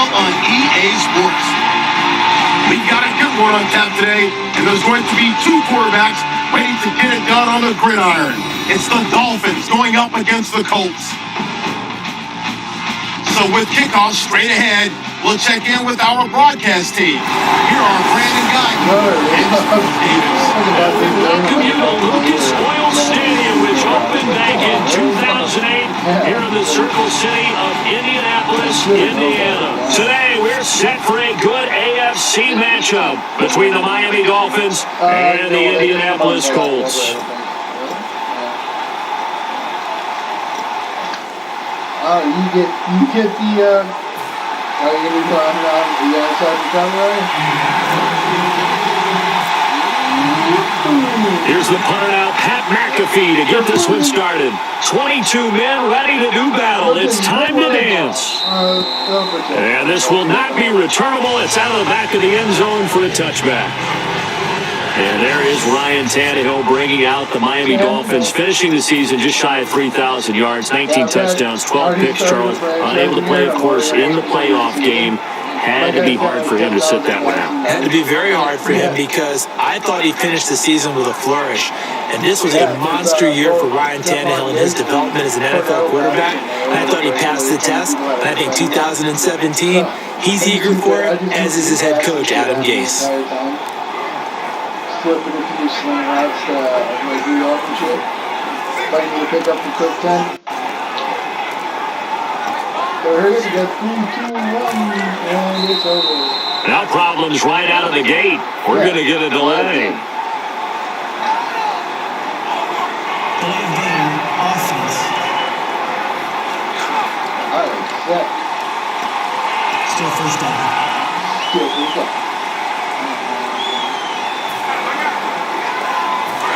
out on EA Sports. We've got a good one on tap today, and there's going to be two quarterbacks waiting to get it done on the gridiron. It's the Dolphins going up against the Colts. So with kickoff straight ahead, we'll check in with our broadcast team. Here are Brandon Guyton and Steve Davis. Welcome you to Lucas Oil Stadium, which opened back in 2008 here in the Circle City of Indianapolis, Indiana. Today, we're set for a good AFC matchup between the Miami Dolphins and the Indianapolis Colts. You get the, are you going to be on the outside the camera? Here's the punter now, Pat McAfee, to get this one started. 22 men ready to do battle. It's time to dance. And this will not be returnable. It's out of the back of the end zone for a touchback. And there is Ryan Tannehill bringing out the Miami Dolphins, finishing the season just shy of 3,000 yards, 19 touchdowns, 12 picks, Charles. Unable to play, of course, in the playoff game. Had to be hard for him to sit that one out. Had to be very hard for him because I thought he finished the season with a flourish. And this was a monster year for Ryan Tannehill in his development as an NFL quarterback. And I thought he passed the test. And I think 2017, he's eager for it, as is his head coach, Adam Gase. Still for the conditioning routes, like we often should. Fighting to pick up the quick 10. So here's to get 3, 2, 1, and it's over. Now problems right out of the gate. We're going to get a delay. Offense. All right, set. Still first down. Still first down.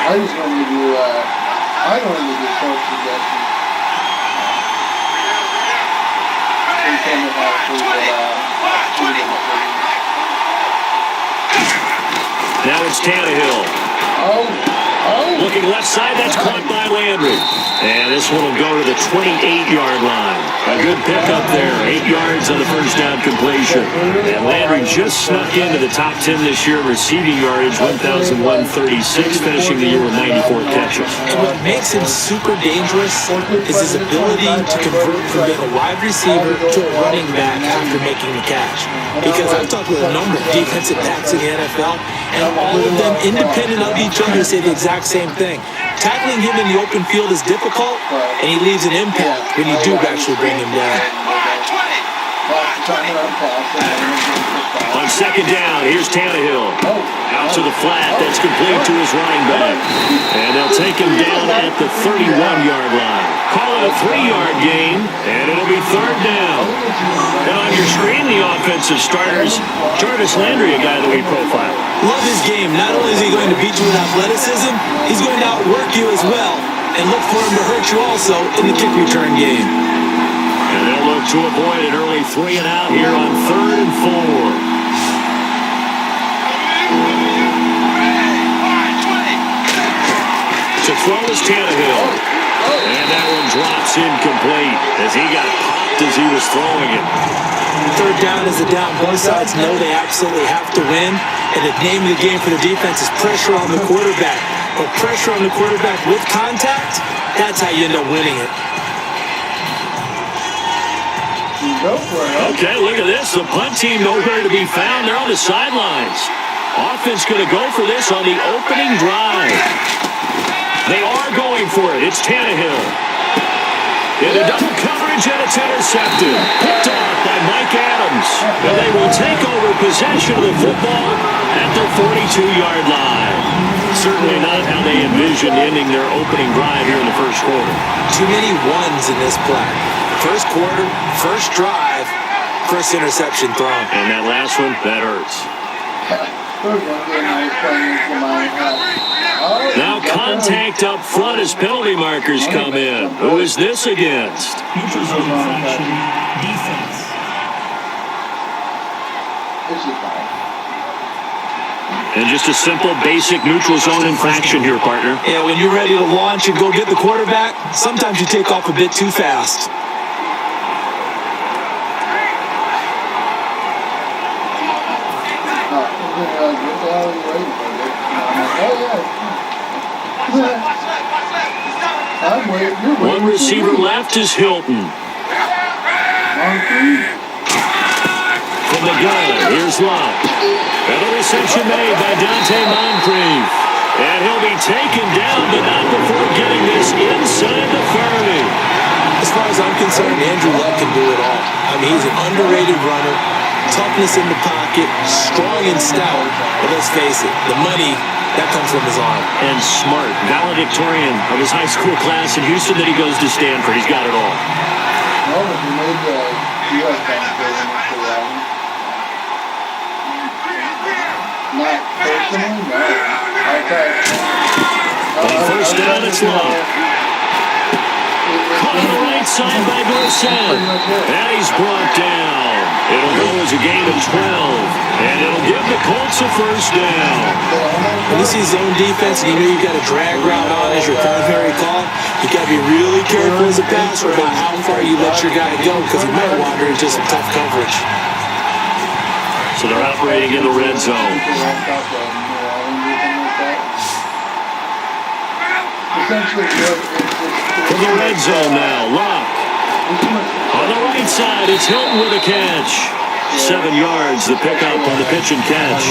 I just wanted to do, I wanted to do short suggestions. Now it's Tannehill. Looking left side, that's caught by Landry. And this one will go to the 28-yard line. A good pickup there, 8 yards on the first down completion. And Landry just snuck into the top 10 this year, receiving yardage, 1,136, finishing the year with 94 catches. And what makes him super dangerous is his ability to convert from being a wide receiver to a running back after making the catch. Because I've talked with a number of defensive backs in the NFL, and all of them, independent of each other, say the exact same thing. Tackling him in the open field is difficult, and he leaves an impact when you do actually bring him down. On second down, here's Tannehill. Out to the flat, that's complete to his running back. And they'll take him down at the 31-yard line. Call it a 3-yard gain, and it'll be third down. And on your screen, the offensive starters, Jarvis Landry, a guy that we profile. Love his game. Not only is he going to beat you with athleticism, he's going to outwork you as well. And look for him to hurt you also in the kick return game. And they'll look to avoid an early 3 and out here on 3rd and 4. To throw is Tannehill. And that one drops incomplete as he got popped as he was throwing it. Third down is a down. Both sides know they absolutely have to win. And the name of the game for the defense is pressure on the quarterback. But pressure on the quarterback with contact, that's how you end up winning it. Okay, look at this. The punt team nowhere to be found. They're on the sidelines. Offense going to go for this on the opening drive. They are going for it. It's Tannehill. Into double coverage, and it's intercepted. Picked off by Mike Adams. And they will take over possession of the football at the 42-yard line. Certainly not how they envisioned ending their opening drive here in the first quarter. Too many ones in this play. First quarter, first drive, first interception thrown. And that last one, that hurts. Now contact up front as penalty markers come in. Who is this against? Neutral zone infraction, defense. And just a simple, basic neutral zone infraction here, partner. Yeah, when you're ready to launch and go get the quarterback, sometimes you take off a bit too fast. what the hell are you waiting for? I'm like, oh yeah. I'm waiting. You're waiting. One receiver left is Hilton. On three. From the gun, here's Locke. Another reception made by Dante Moncrief. And he'll be taken down, but not before getting this inside the 30. As far as I'm concerned, Andrew Luck can do it all. I mean, he's an underrated runner, toughness in the pocket, strong and stout. But let's face it, the money, that comes from his arm. And smart, valedictorian of his high school class in Houston, then he goes to Stanford. He's got it all. No, but he made the U.S. bank for that one. Not personally, no. Okay. On first down, it's Locke. Caught on the right side by Dorsett. And he's brought down. It'll go as a gain of 12. And it'll give the Colts a first down. When you see zone defense and you know you've got a drag route on as your primary call, you got to be really careful as a passer about how far you let your guy go because he might wander into some tough coverage. So they're operating in the red zone. From the red zone now, Locke. On the right side, it's Hilton with a catch. 7 yards, the pickup on the pitch and catch.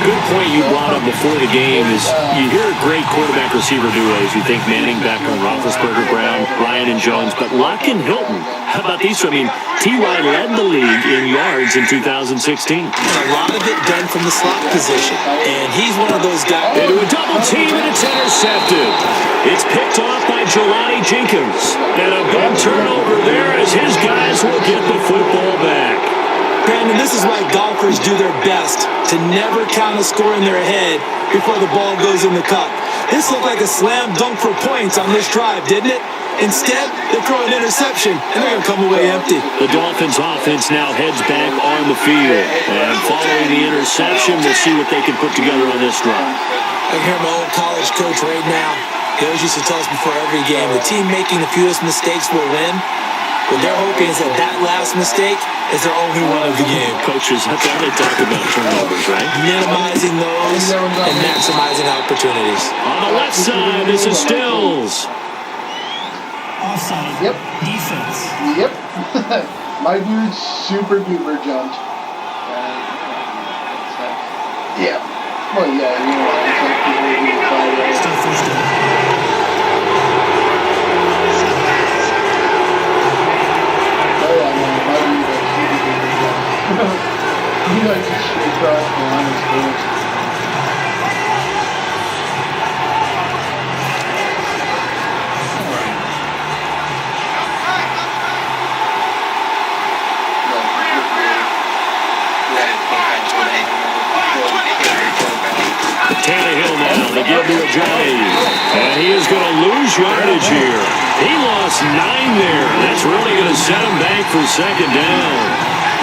Good point you brought up before the game is you hear great quarterback-receiver duos. You think Manning back on Roethlisberger, Brown, Ryan, and Jones, but Locke and Hilton, how about these? I mean, T.Y. led the league in yards in 2016. And a lot of it done from the slot position. And he's one of those guys. Into a double team, and it's intercepted. It's picked off by Jelani Jenkins. And a big turnover there as his guys will get the football back. Brandon, this is why golfers do their best to never count a score in their head before the ball goes in the cup. This looked like a slam dunk for points on this drive, didn't it? Instead, they throw an interception, and they're going to come away empty. The Dolphins' offense now heads back on the field. And following the interception, we'll see what they can put together on this drive. I can hear my old college coach right now. He always used to tell us before every game, the team making the fewest mistakes will win. What they're hoping is that last mistake is their only one of the game. Coaches, that's how they talk about turnovers, right? Minimizing those and maximizing opportunities. On the left side, this is Stills. Offside. Yep. Defense. Yep. My dude super duper jumped. Yeah. Well, yeah, you know, it's like Still first down. oh yeah, no, my dude super duper jumped. He like just straight across the line of sports. Tannehill now, they give to Ajay. And he is going to lose yardage here. He lost 9 there. That's really going to set him back for second down.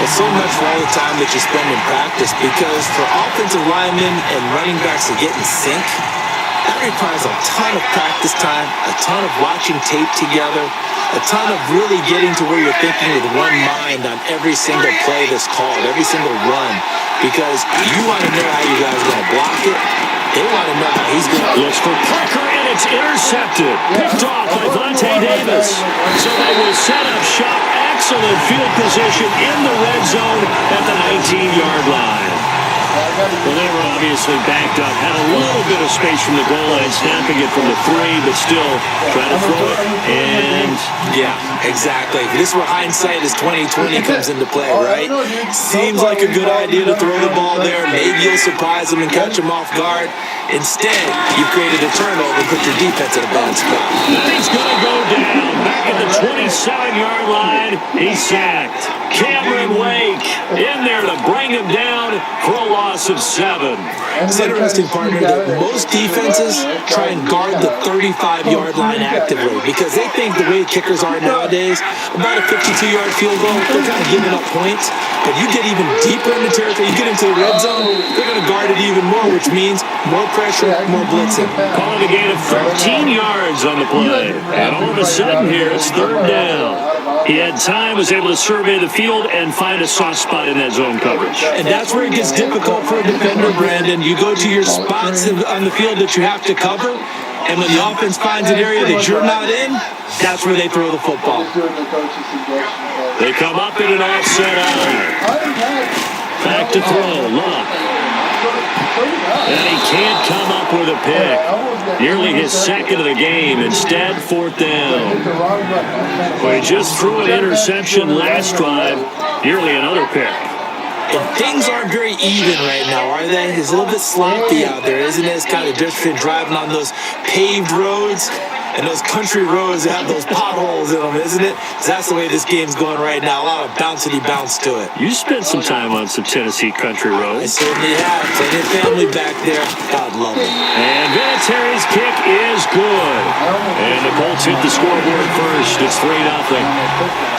Well, so much for all the time that you spend in practice, because for offensive linemen and running backs to get in sync, that requires a ton of practice time, a ton of watching tape together, a ton of really getting to where you're thinking with one mind on every single play that's called, every single run, because you want to know how you guys are going to block it. They want to know how he's going to... Looks for Parker, and it's intercepted. Picked off by Vontae Davis. So they will set up shop. Excellent field position in the red zone at the 19-yard line. Well, they were obviously backed up. Had a little bit of space from the goal line, snapping it from the 3, but still trying to throw it. And yeah, exactly. This is where hindsight is 2020 comes into play, right? Seems like a good idea to throw the ball there. Maybe you'll surprise them and catch them off guard. Instead, you created a turnover and put your defense in a bad spot. He's going to go down back at the 27-yard line. He's sacked. Cameron Wake in there to bring him down for a loss of 7. It's interesting, partner, that most defenses try and guard the 35-yard line actively because they think the way kickers are nowadays, about a 52-yard field goal, they're kind of giving up points. But you get even deeper in the territory, you get into the red zone, they're going to guard it even more, which means more pressure, more blitzing. Calling a gain of 13 yards on the play. And all of a sudden here, it's third down. He had time, was able to survey the field and find a soft spot spot in that zone coverage. And that's where it gets difficult for a defender, Brandon. You go to your spots on the field that you have to cover, and when the offense finds an area that you're not in, that's where they throw the football. They come up in an offset eye. Back to throw, Love. And he can't come up with a pick. Nearly his second of the game. Instead, fourth down. Well, he just threw an interception last drive. Nearly another pick. And things aren't very even right now, are they? It's a little bit sloppy out there, isn't it? It's kind of just been driving on those paved roads and those country roads that have those potholes in them, isn't it? 'Cause that's the way this game's going right now. A lot of bouncy bounce to it. You spent some time on some Tennessee country I roads. certainly have. Plenty of family back there. God love it. And Vinatieri's kick is good. And the Colts hit the scoreboard first. It's 3-0.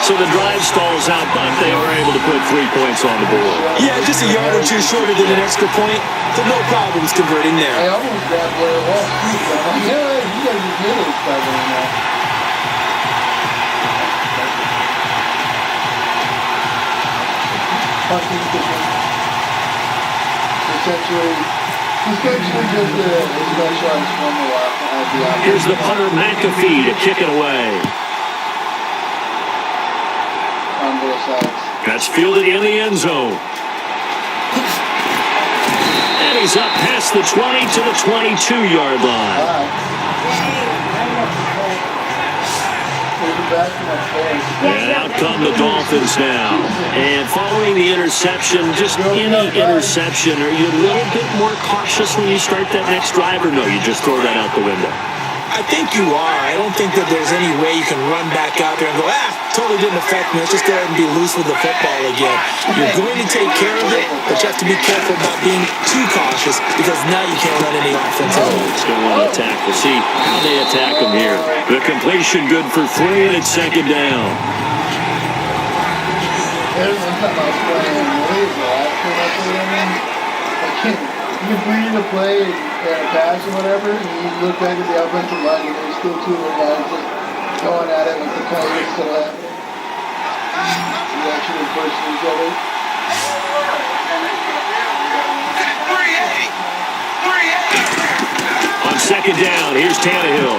So the drive stalls out, but they were able to put 3 points on the board. Yeah, just a yard or two shorter than an extra point, so no problems converting I there. almost grabbed Blair Walsh too. I'm like, yeah, you guys are good at this stuff right now. Punting kicking. Essentially just a specialized one to watch. Here's the punter, McAfee, to kick it away. On both sides. That's fielded in the end zone. And he's up past the 20 to the 22-yard line. All right. Back to my face. And out come the Dolphins now. And following the interception, just any interception, are you a little bit more cautious when you start that next drive, or no, you just throw that out the window? I think you are. I don't think that there's any way you can run back out there and go, totally didn't affect me. Let's just go ahead and be loose with the football again. You're going to take care of it, but you have to be careful about being too cautious because now you can't run any offense at all. Still want to attack. We'll see how they attack him here. The completion good for 3, and it's second down. There's one time I was playing Malaysia last year, that's what I mean. You completed a play and a pass or whatever, and you look back at the offensive line, and there's still 2 of the guys just going at it like the play is still happening. You actually pushing each other. On second down, here's Tannehill.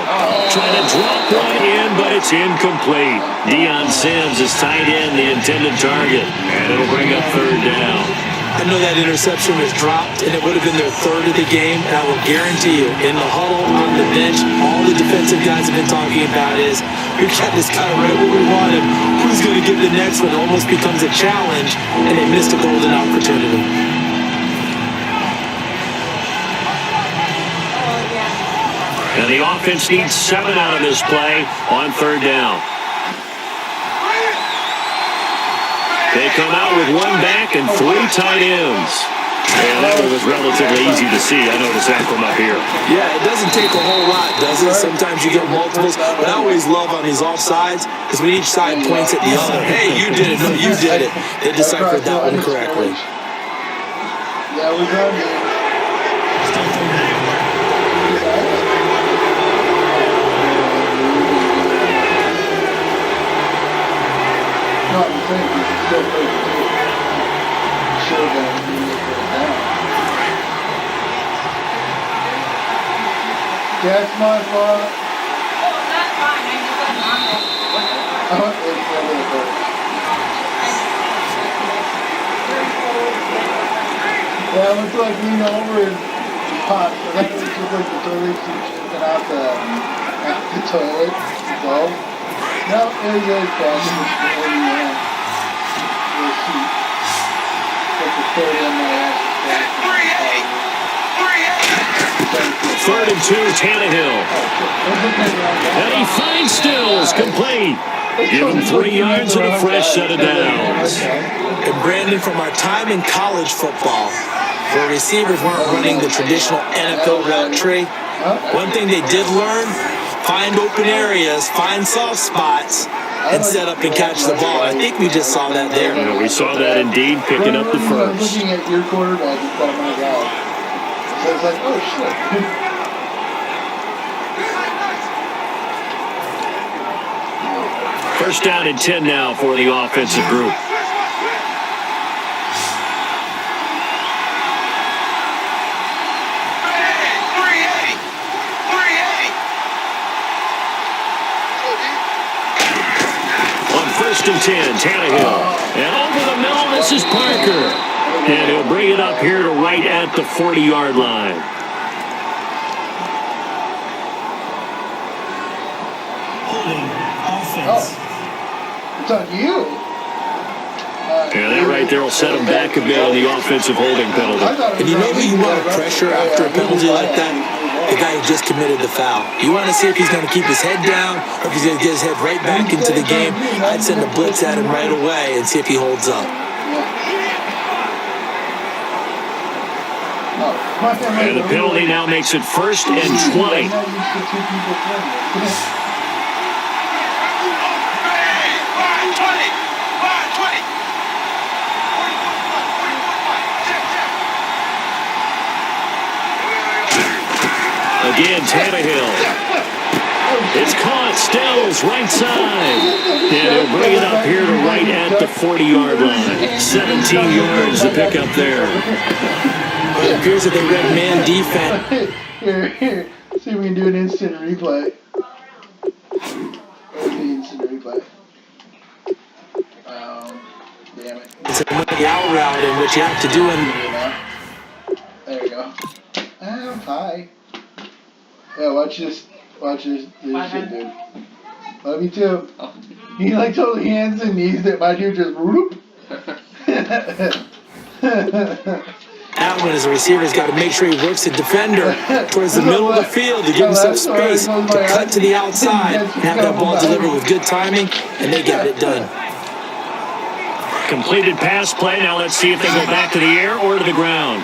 Trying to drop one in, but it's incomplete. Deion Sims is tight in the intended target, and it'll bring up third down. I know that interception was dropped, and it would have been their third of the game, and I will guarantee you, in the huddle, on the bench, all the defensive guys have been talking about is, we got this guy right where we want him. Who's going to give the next one? It almost becomes a challenge, and they missed a golden opportunity. And the offense needs 7 out of this play on third down. They come out with 1 back and 3 tight ends. And that one was relatively easy to see. I noticed that from up here. Yeah, it doesn't take a whole lot, does it? Sometimes you get multiples. But I always love on these offsides because when each side points at the other, hey, you did it, no, you did it. They deciphered that one correctly. Yeah, we got it. No, I'm saying he's still pretty good. Sure that he is right now. That's my fault. That's fine. I just wasn't on it. Oh, it's a little bit. Yeah, it looks like lean over and pop. So that looks like the toilet seat shifting out the toilet. So, no, it is back in the screen. We'll see. Put the third in my ass. 3rd and 2, Tannehill. And he finds Stills, complete. Give him 3 yards and a fresh set of downs. And Brandon, from our time in college football, where receivers weren't running the traditional NFL route tree, one thing they did learn, find open areas, find soft spots, and set up and catch the ball. I think we just saw that there. Yeah, we saw that indeed, picking up the first. Looking at your quarterback and thought, my God. So it's like, oh, shit. First down and 10 now for the offensive group. This is Parker. And he'll bring it up here to right at the 40-yard line. Holding. Offense. It's on you. And that right there will set him back a bit on the offensive holding penalty. And you know who you want to pressure after a penalty like that? The guy who just committed the foul. You want to see if he's going to keep his head down or if he's going to get his head right back into the game. I'd send a blitz at him right away and see if he holds up. And the penalty now makes it 1st and 20. Again, Tannehill. It's caught, Stills, right side. And he'll bring it up here to right at the 40-yard line. 17 yards to pick up there. It appears that they read man defense. Here. See if we can do an instant replay. Where's the instant replay? Damn it. It's a money out route in which you have to do it. There we go. Hi. Yeah, watch this shit, dude. Love you too. He like totally hands and knees that my dude just whoop. That one as a receiver's got to make sure he works the defender towards the middle of the field to give himself space to cut to the outside and have that ball delivered with good timing, and they got it done. Completed pass play. Now let's see if they go back to the air or to the ground.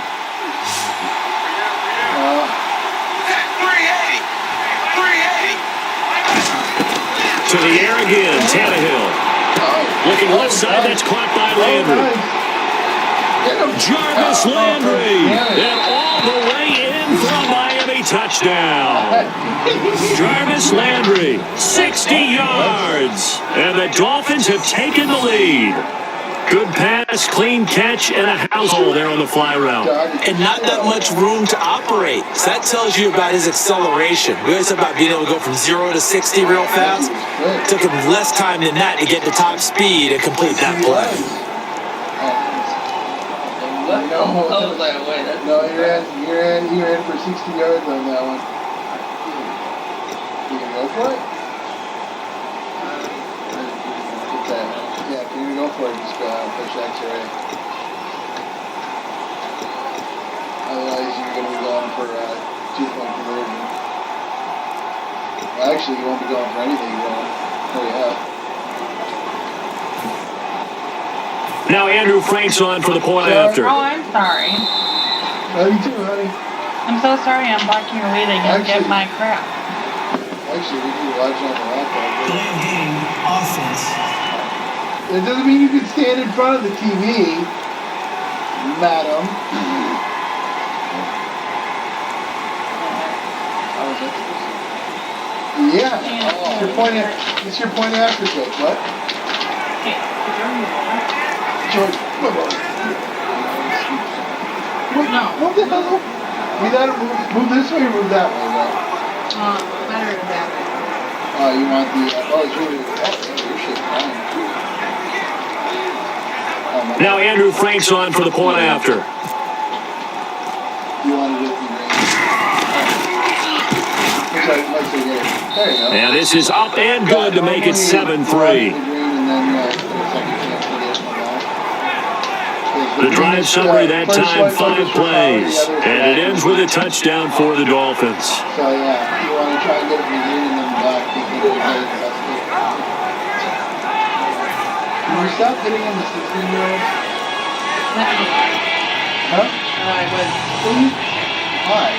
To the air again, Tannehill. Looking left side, that's caught by Landry. Jarvis Landry. And all the way in for a Miami touchdown. Jarvis Landry, 60 yards. And the Dolphins have taken the lead. Good pass, clean catch, and a household there on the fly route. And not that much room to operate. So that tells you about his acceleration. We always talk about being able to go from 0 to 60 real fast. It took him less time than that to get to top speed and complete that play. No, he ran for 60 yards on that one. You gonna go for it? Yeah, if you're gonna go for it, just go out and push X-ray. Otherwise, you're gonna be going for 2-point conversion. Well, actually, you won't be going for anything. You won't hurry up. Now Andrew Frank's on for the point after. Oh, I'm sorry. Love you too, honey. I'm so sorry I'm blocking your way to get my crap. Actually, we can watch on the laptop. Delay of game. Offense. That doesn't mean you can stand in front of the TV, madam. Yeah. It's your point after kick. What? Okay. George, come on. No. What the hell? We gotta move this way or move that way, though? Better than that. You want the, it's really, your shit's fine. Now Andrew Frank's on for the point after. You want to do it in green? There you go. And this is up and good to make it 7-3. The drive summary that time, 5 plays. And it ends with a touchdown for the Dolphins. So yeah, you want to try and get it in green and then back. Can you stop hitting him the 16-year-old? Huh? I would. Why?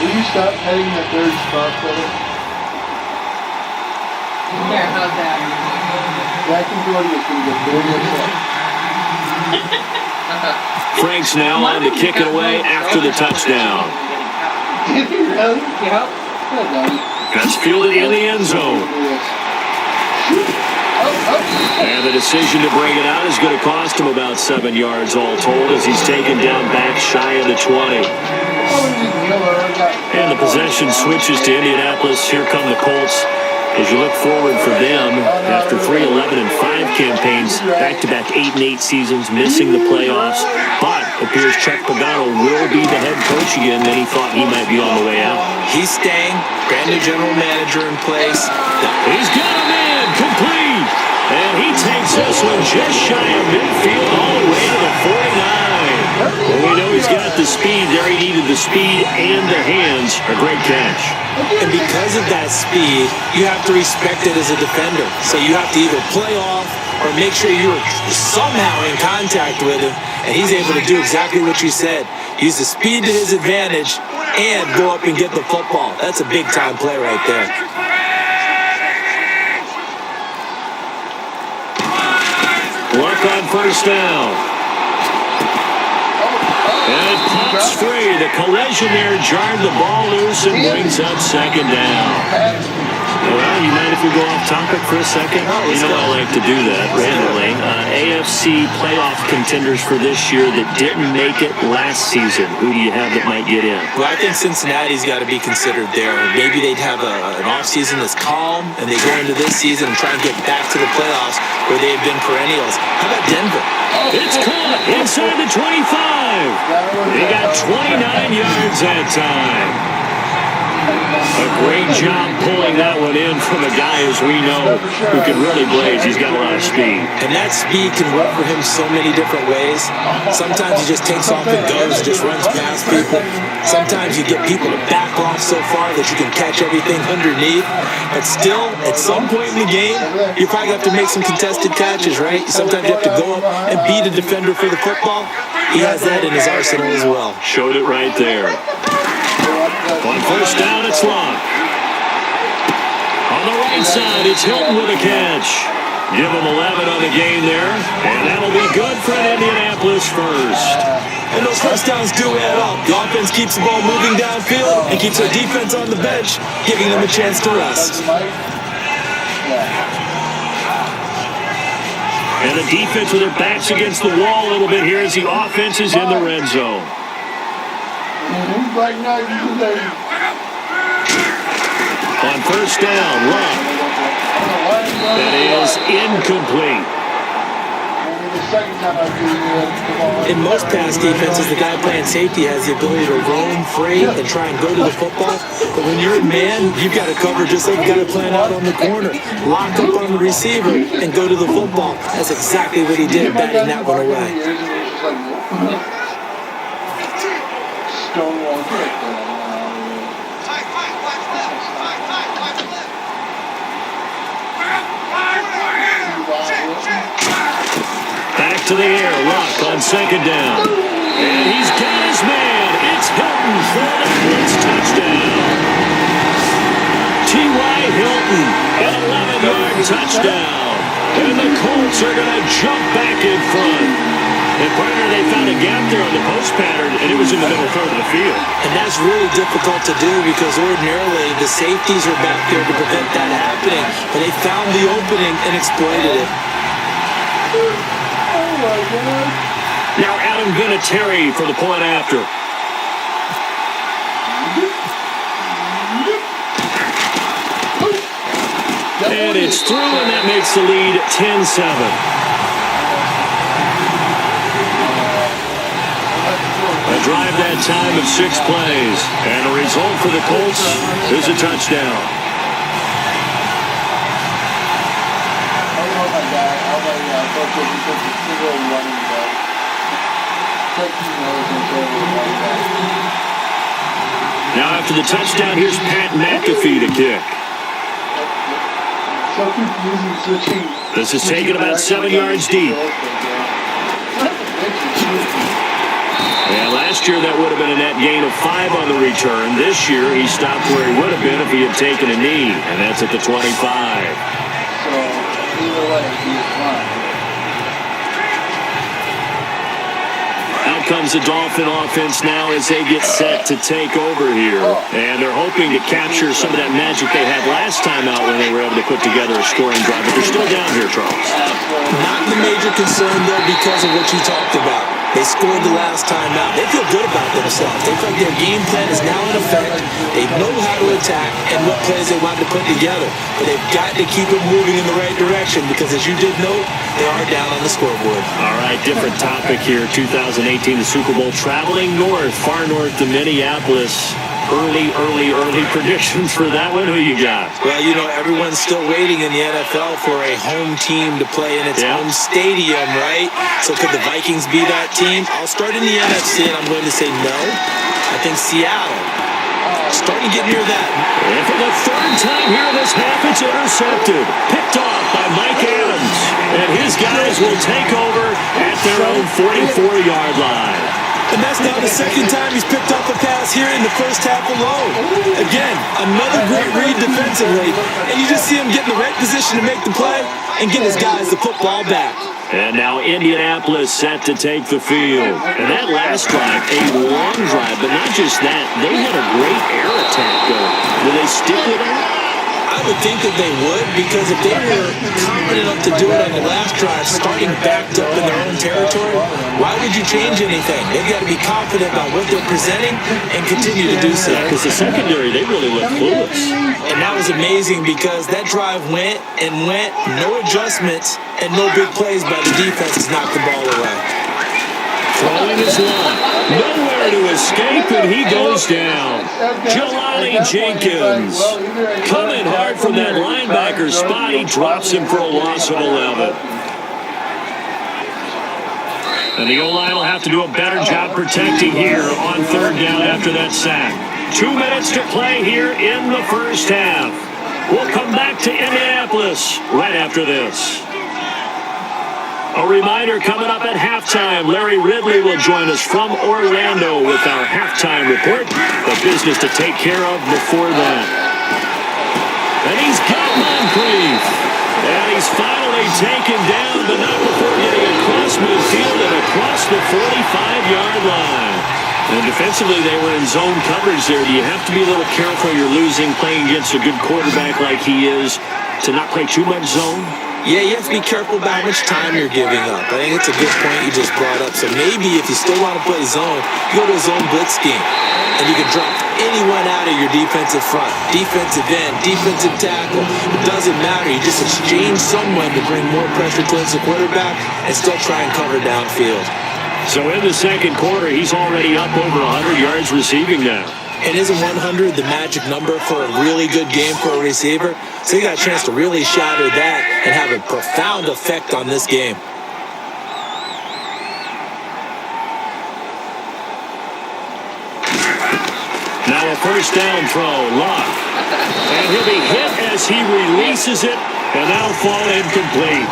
Will you stop heading the third spot for it? There, how's that? Jack and Jordy is going to get very upset. Frank's now on to kick it away after the touchdown. Did he really? Yep. Good, Donnie. That's fielded in the end zone. And the decision to bring it out is going to cost him about 7 yards all told as he's taken down back shy of the 20. And the possession switches to Indianapolis. Here come the Colts. as you look forward for them after 3 11-5 campaigns, back-to-back 8-8 seasons, missing the playoffs. But appears Chuck Pagano will be the head coach again than he thought he might be on the way out. He's staying. Brand new general manager in place. He's got him in, complete. And he takes this one just shy of midfield all the way to the 49. Well, we know he's got the speed there. He needed the speed and the hands. A great catch. And because of that speed, you have to respect it as a defender. So you have to either play off or make sure you're somehow in contact with him. And he's able to do exactly what you said. Use the speed to his advantage and go up and get the football. That's a big-time play right there. Luck on first down. And it pops free. The collision there jarred the ball loose and brings up second down. Well, you mind if we go off topic for a second? You know I like to do that randomly. AFC playoff contenders for this year that didn't make it last season. Who do you have that might get in? Well, I think Cincinnati's got to be considered there. Maybe they'd have an offseason that's calm, and they go into this season and try and get back to the playoffs where they've been perennials. How about Denver? It's caught inside the 25. He got 29 yards that time. A great job pulling that one in from a guy, as we know, who can really blaze. He's got a lot of speed. And that speed can work for him so many different ways. Sometimes he just takes off and goes, just runs past people. Sometimes you get people to back off so far that you can catch everything underneath. But still, at some point in the game, you probably have to make some contested catches, right? Sometimes you have to go up and beat a defender for the football. He has that in his arsenal as well. Showed it right there. On first down, it's Long. On the right side, it's Hilton with a catch. Give him 11 on the game there, and that'll be good for an Indianapolis first. And those touchdowns do add up. The offense keeps the ball moving downfield and keeps their defense on the bench, giving them a chance to rest. And the defense with their backs against the wall a little bit here as the offense is in the red zone. On first down, Luck. That is incomplete. In most pass defenses, the guy playing safety has the ability to roam free and try and go to the football. But when you're a man, you've got to cover just like the guy playing out on the corner. Lock up on the receiver and go to the football. That's exactly what he did, batting that one away. Back to the air, Luck on second down. And he's got his man. It's Hilton for the blitz touchdown. T.Y. Hilton, an 11-yard touchdown. And the Colts are going to jump back in front. And partner, they found a gap there on the post pattern, and it was in the middle third of the field. And that's really difficult to do because ordinarily the safeties are back there to prevent that happening. But they found the opening and exploited it. Now Adam Vinatieri for the point after. And it's through, and that makes the lead 10-7. A drive that time of 6 plays. And the result for the Colts is a touchdown. Now after the touchdown, here's Pat McAfee to kick. This is taken about 7 yards deep. And last year that would have been a net gain of 5 on the return. This year he stopped where he would have been if he had taken a knee, and that's at the 25. So either way, he's fine. Out comes the Dolphin offense now as they get set to take over here. And they're hoping to capture some of that magic they had last time out when they were able to put together a scoring drive. But they're still down here, Charles. Not the major concern, though, because of what you talked about. They scored the last time out. They feel good about themselves. They feel like their game plan is now in effect. They know how to attack and what plays they want to put together. But they've got to keep it moving in the right direction because, as you did note, they are down on the scoreboard. All right, different topic here. 2018, the Super Bowl, traveling north, far north to Minneapolis. Early predictions for that one. Who you got? Well, you know, everyone's still waiting in the NFL for a home team to play in its home stadium, right? So could the Vikings be that team? I'll start in the NFC, and I'm going to say no. I think Seattle. Starting to get near that. And for the third time here in this half, it's intercepted. Picked off by Mike Adams. And his guys will take over at their own 44-yard line. And that's now the second time he's picked up a pass here in the first half alone. Again, another great read defensively. And you just see him get in the right position to make the play and get his guys the football back. And now Indianapolis set to take the field. And that last drive, a long drive, but not just that. They had a great air attack going. Will they stick with it? I would think that they would, because if they were confident enough to do it on the last drive, starting backed up in their own territory, why would you change anything? They've got to be confident about what they're presenting and continue to do so. Because the secondary, they really look clueless. And that was amazing because that drive went, no adjustments, and no big plays by the defense to knock the ball away. Throwing his line. Nowhere to escape, and he goes down. Jelani Jenkins. Coming hard from that linebacker spot. He drops him for a loss of 11. And the O-line will have to do a better job protecting here on third down after that sack. 2 minutes to play here in the first half. We'll come back to Indianapolis right after this. A reminder, coming up at halftime, Larry Ridley will join us from Orlando with our halftime report. The business to take care of before that. And he's got Moncrief. And he's finally taken down, but not before getting across midfield and across the 45-yard line. And defensively, they were in zone coverage there. Do you have to be a little careful? You're losing, playing against a good quarterback like he is, to not play too much zone? Yeah, you have to be careful about how much time you're giving up. I think it's a good point you just brought up. So maybe if you still want to play zone, you go to a zone blitz scheme. And you can drop anyone out of your defensive front. Defensive end, defensive tackle. It doesn't matter. You just exchange someone to bring more pressure towards the quarterback and still try and cover downfield. So in the second quarter, he's already up over 100 yards receiving now. And isn't 100 the magic number for a really good game for a receiver? So you got a chance to really shatter that and have a profound effect on this game. Now a first down throw, Locke. And he'll be hit as he releases it, and that'll fall incomplete.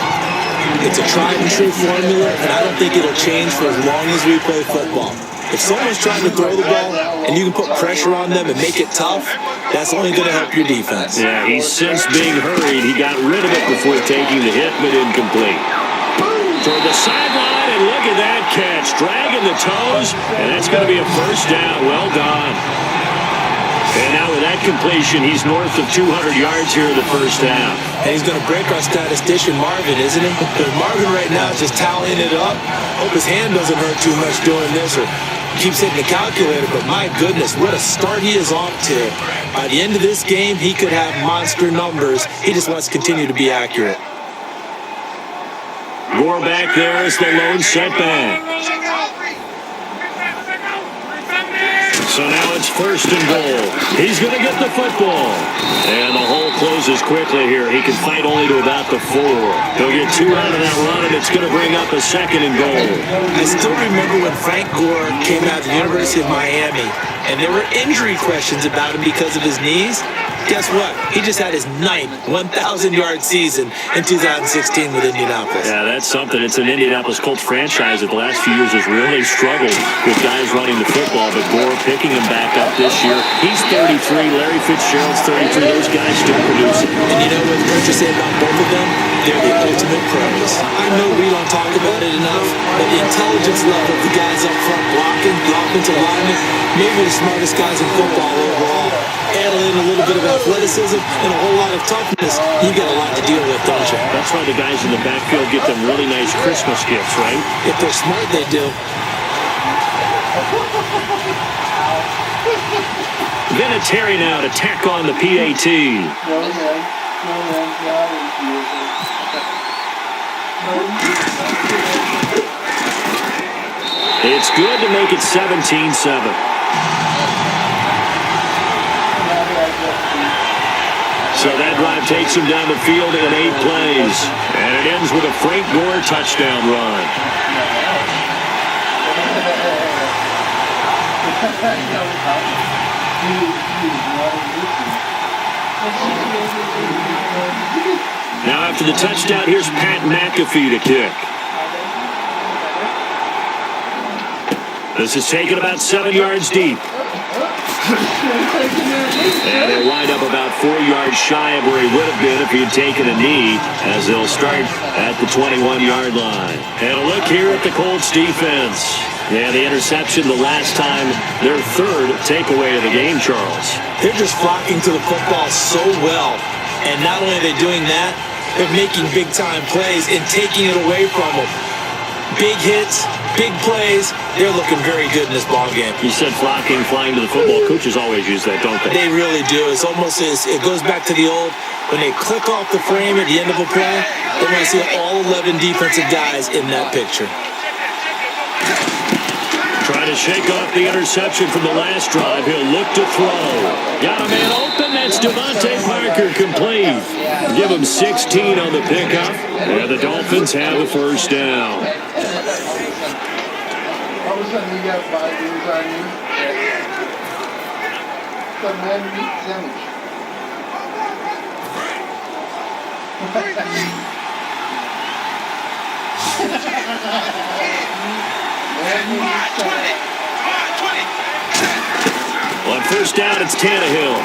It's a tried and true formula, and I don't think it'll change for as long as we play football. If someone's trying to throw the ball and you can put pressure on them and make it tough, that's only going to help your defense. Yeah, he's since being hurried. He got rid of it before taking the hit, but incomplete. Toward the sideline, and look at that catch. Dragging the toes, and that's going to be a first down. Well done. And now with that completion, he's north of 200 yards here in the first half. And he's going to break our statistician, Marvin, isn't he? Because Marvin right now is just tallying it up. Hope his hand doesn't hurt too much doing this or keeps hitting the calculator, but my goodness, what a start he is off to. By the end of this game, he could have monster numbers. He just wants to continue to be accurate. Gore back there is the lone setback. So now it's first and goal. He's going to get the football. And the hole closes quickly here. He can fight only to about the 4. He'll get 2 out of that run, and it's going to bring up a second and goal. I still remember when Frank Gore came out of the University of Miami, and there were injury questions about him because of his knees. Guess what? He just had his 9th 1,000-yard season in 2016 with Indianapolis. Yeah, that's something. It's an Indianapolis Colts franchise that the last few years has really struggled with guys running the football, but Gore picking him back up this year. He's 33. Larry Fitzgerald's 33. Those guys still producing. And you know what you say about both of them? They're the ultimate pros. know we don't talk about it enough, but the intelligence level of the guys up front blocking, the offensive linemen, maybe the smartest guys in football overall. Add in a little bit of athleticism and a whole lot of toughness, you got a lot to deal with, don't you? That's why the guys in the backfield get them really nice Christmas gifts, right? If they're smart, they do. Vinatieri now to tack on the PAT. It's good to make it 17-7. So that drive takes him down the field in 8 plays. And it ends with a Frank Gore touchdown run. Now after the touchdown, here's Pat McAfee to kick. This is taken about 7 yards deep. And they'll wind up about 4 yards shy of where he would have been if he had taken a knee, as they'll start at the 21-yard line. And a look here at the Colts defense. Yeah, the interception the last time, their third takeaway of the game, Charles. They're just flocking to the football so well. And not only are they doing that, they're making big-time plays and taking it away from them. Big hits, big plays. They're looking very good in this ball game. You said flocking, flying to the football. Coaches always use that, don't they? They really do. It's almost as it goes back to the old, when they click off the frame at the end of a play, they want to see all 11 defensive guys in that picture. Trying to shake off the interception from the last drive. He'll look to throw. Got a man open. That's Devontae Parker, complete. Give him 16 on the pickup. And the Dolphins have a first down. All of a sudden you got 5 years on you. Some man meat sandwich. On first down, it's Tannehill.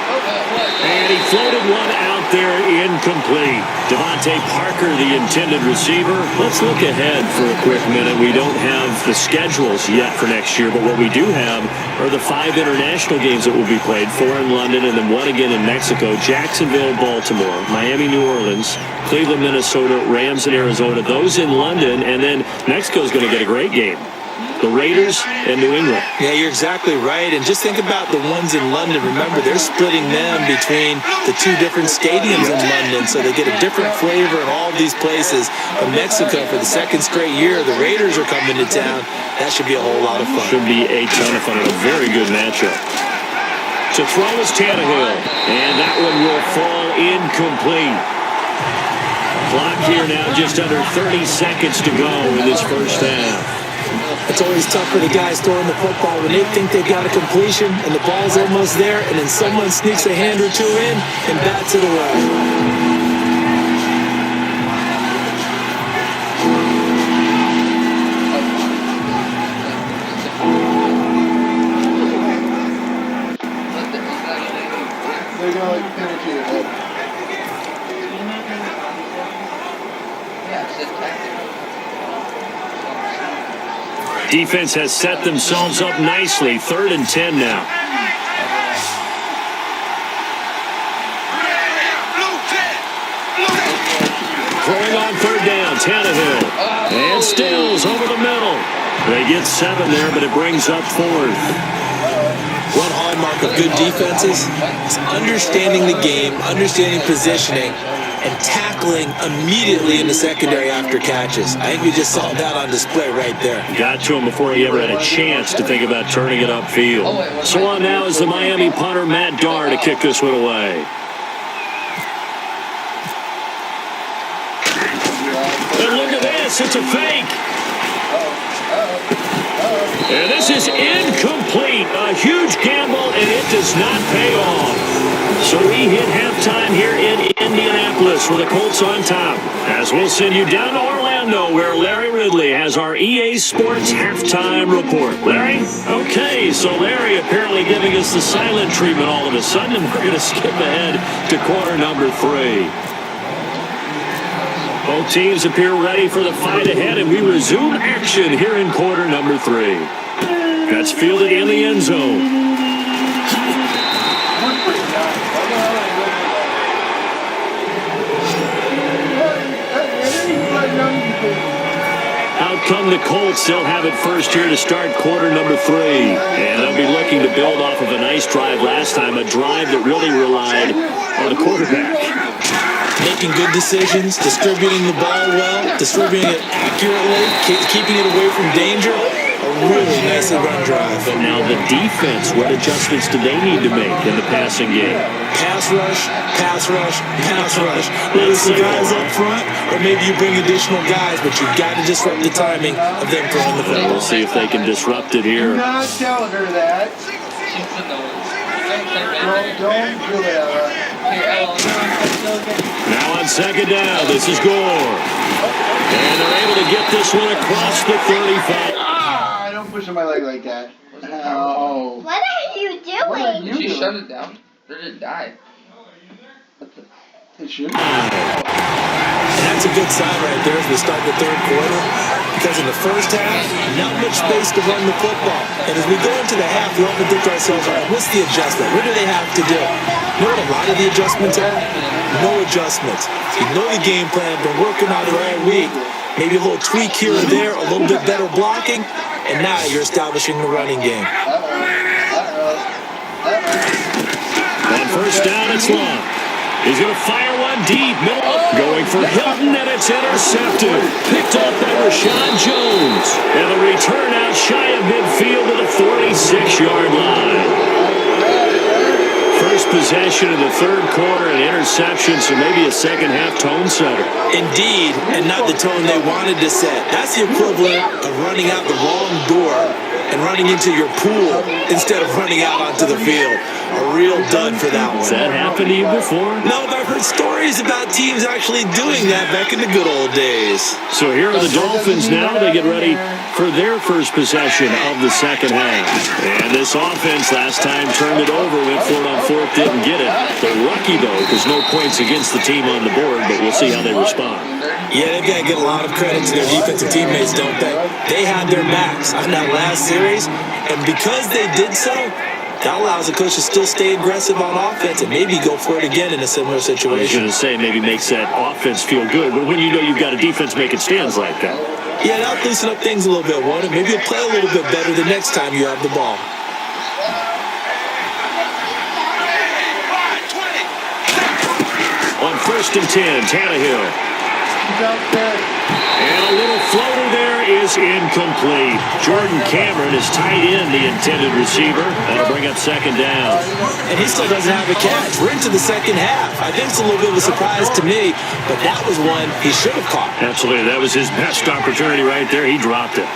And he floated one out there, incomplete. Devontae Parker, the intended receiver. Let's look ahead for a quick minute. We don't have the schedules yet for next year, but what we do have are the 5 international games that will be played, 4 in London and then 1 again in Mexico, Jacksonville, Baltimore, Miami, New Orleans, Cleveland, Minnesota, Rams in Arizona, those in London, and then Mexico's going to get a great game. The Raiders and New England. Yeah, you're exactly right. And just think about the ones in London. Remember, they're splitting them between the 2 different stadiums in London, so they get a different flavor in all these places. But Mexico, for the 2nd straight year, the Raiders are coming to town. That should be a whole lot of fun. Should be a ton of fun and a very good matchup. To throw is Tannehill, and that one will fall incomplete. Clock here now, just under 30 seconds to go in this first half. It's always tough for the guys throwing the football when they think they've got a completion and the ball's almost there, and then someone sneaks a hand or 2 in and bats it away. They're going to finish it. Defense has set themselves up nicely. 3rd and 10 now. Throwing on 3rd down, Tannehill. And Stills over the middle. They get 7 there, but it brings up 4th. One hallmark of good defenses is understanding the game, understanding positioning, and tackling immediately in the secondary after catches. I think we just saw that on display right there. Got to him before he ever had a chance to think about turning it upfield. So on now is the Miami punter, Matt Darr, to kick this one away. And look at this, it's a fake. And this is incomplete. A huge gamble, and it does not pay off. So we hit halftime here in Indianapolis with the Colts on top. As we'll send you down to Orlando, where Larry Ridley has our EA Sports halftime report. Larry? Okay, so Larry apparently giving us the silent treatment all of a sudden, and we're going to skip ahead to quarter number 3. Both teams appear ready for the fight ahead, and we resume action here in quarter number 3. That's fielded in the end zone. Out come the Colts. They'll have it first here to start quarter number 3. And they'll be looking to build off of a nice drive last time, a drive that really relied on the quarterback. Making good decisions, distributing the ball well, distributing it accurately, keeping it away from danger. A really nicely run drive. But now the defense, what adjustments do they need to make in the passing game? Pass rush, pass rush, pass rush. Whether it's the guys up front, or maybe you bring additional guys, but you've got to disrupt the timing of them throwing the football. We'll see if they can disrupt it here. Do not tell her that. Don't do that. Now on second down, this is Gore. And they're able to get this one across the 35. Don't push my leg like that. Oh. What are you doing? What are you She doing? shut it down. Or did it die? It should. And that's a good sign right there as we start the third quarter. Because in the first half, not much space to run the football. And as we go into the half, we often think to ourselves, all right, what's the adjustment? What do they have to do? You know what a lot of the adjustments are? No adjustments. You know the game plan, been working on it all week. Maybe a little tweak here or there, a little bit better blocking, and now you're establishing the running game. On first down, it's Long. He's going to fire one deep, middle, going for Hilton, and it's intercepted. Picked up by Rashawn Jones. And the return out shy of midfield to the 46-yard line. First possession of the third quarter, an interception, so maybe a second-half tone setter. Indeed, and not the tone they wanted to set. That's the equivalent of running out the wrong door and running into your pool instead of running out onto the field. A real dud for that one. Has that happened to you before? No, but I've heard stories about teams actually doing that back in the good old days. So here are the Dolphins now. They get ready for their first possession of the second half. And this offense last time turned it over, went for it on fourth, didn't get it. They're lucky, though, because no points against the team on the board, but we'll see how they respond. Yeah, they've got to get a lot of credit to their defensive teammates, don't they? They had their backs on that last series, and because they did so, that allows the coach to still stay aggressive on offense and maybe go for it again in a similar I was situation. going to say maybe makes that offense feel good, but when you know you've got a defense making stands like that. Yeah, that'll loosen up things a little bit, won't it? Maybe you'll play a little bit better the next time you have the ball. On first and 10, Tannehill. And a little floater there is incomplete. Jordan Cameron is tied in the intended receiver. That'll bring up second down. And he still doesn't have a catch. We're into the second half. I think it's a little bit of a surprise to me, but that was one he should have caught. Absolutely. That was his best opportunity right there. He dropped it.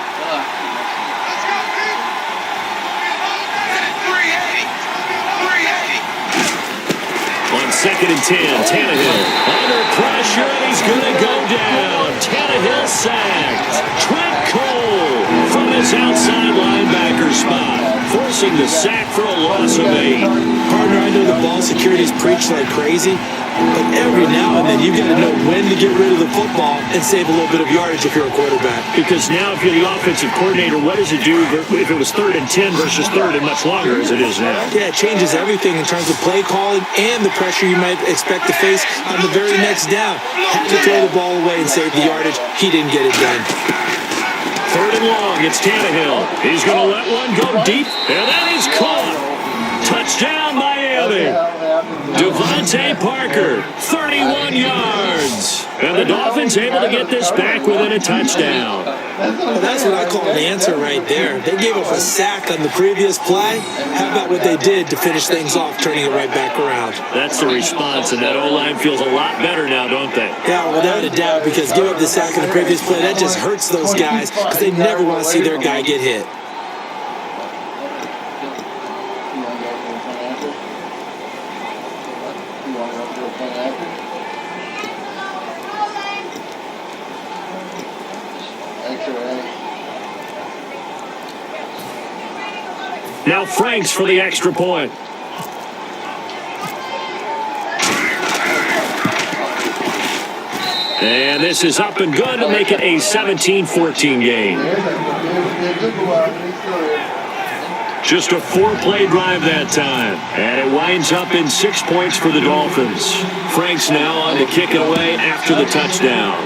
On second and 10, Tannehill under pressure, and he's going to go down. Tannehill sacked. Trent Cole from his outside linebacker spot, forcing the sack for a loss of 8. Partner, I know the ball security's preached like crazy, but every now and then you've got to know when to get rid of the football and save a little bit of yardage if you're a quarterback. Because now if you're the offensive coordinator, what does it do if it was third and 10 versus third and much longer as it is now? Yeah, it changes everything in terms of play calling and the pressure you might expect to face on the very next down. Had to throw the ball away and save the yardage. He didn't get it done. Third and long, it's Tannehill. He's going to let one go deep, and that is caught. Touchdown, Miami. Devontae Parker, 31 yards. And the Dolphins able to get this back within a touchdown. Well, that's what I call an answer right there. They gave up a sack on the previous play. How about what they did to finish things off, turning it right back around? That's the response, and that O-line feels a lot better now, don't they? Yeah, without a doubt, because give up the sack on the previous play, that just hurts those guys because they never want to see their guy get hit. Now Franks for the extra point. And this is up and good to make it a 17-14 game. Just a 4-play drive that time. And it winds up in 6 points for the Dolphins. Frank's now on to kick it away after the touchdown.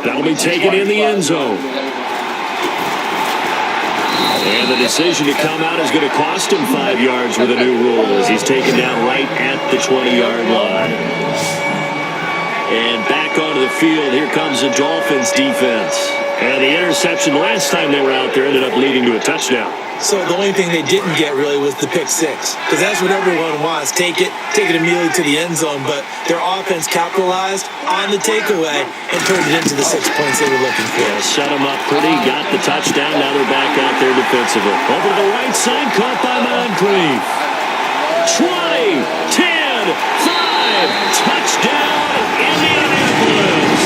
That'll be taken in the end zone. And the decision to come out is going to cost him 5 yards with a new rule as he's taken down right at the 20-yard line. And back onto the field, here comes the Dolphins defense. And the interception last time they were out there ended up leading to a touchdown. So the only thing they didn't get really was the pick six, because that's what everyone wants. Take it immediately to the end zone, but their offense capitalized on the takeaway and turned it into the 6 points they were looking for. Yeah, set them up pretty, got the touchdown, now they're back out there defensively. Over to the right side, caught by Moncrief. 20, 10, 5, touchdown, Indianapolis.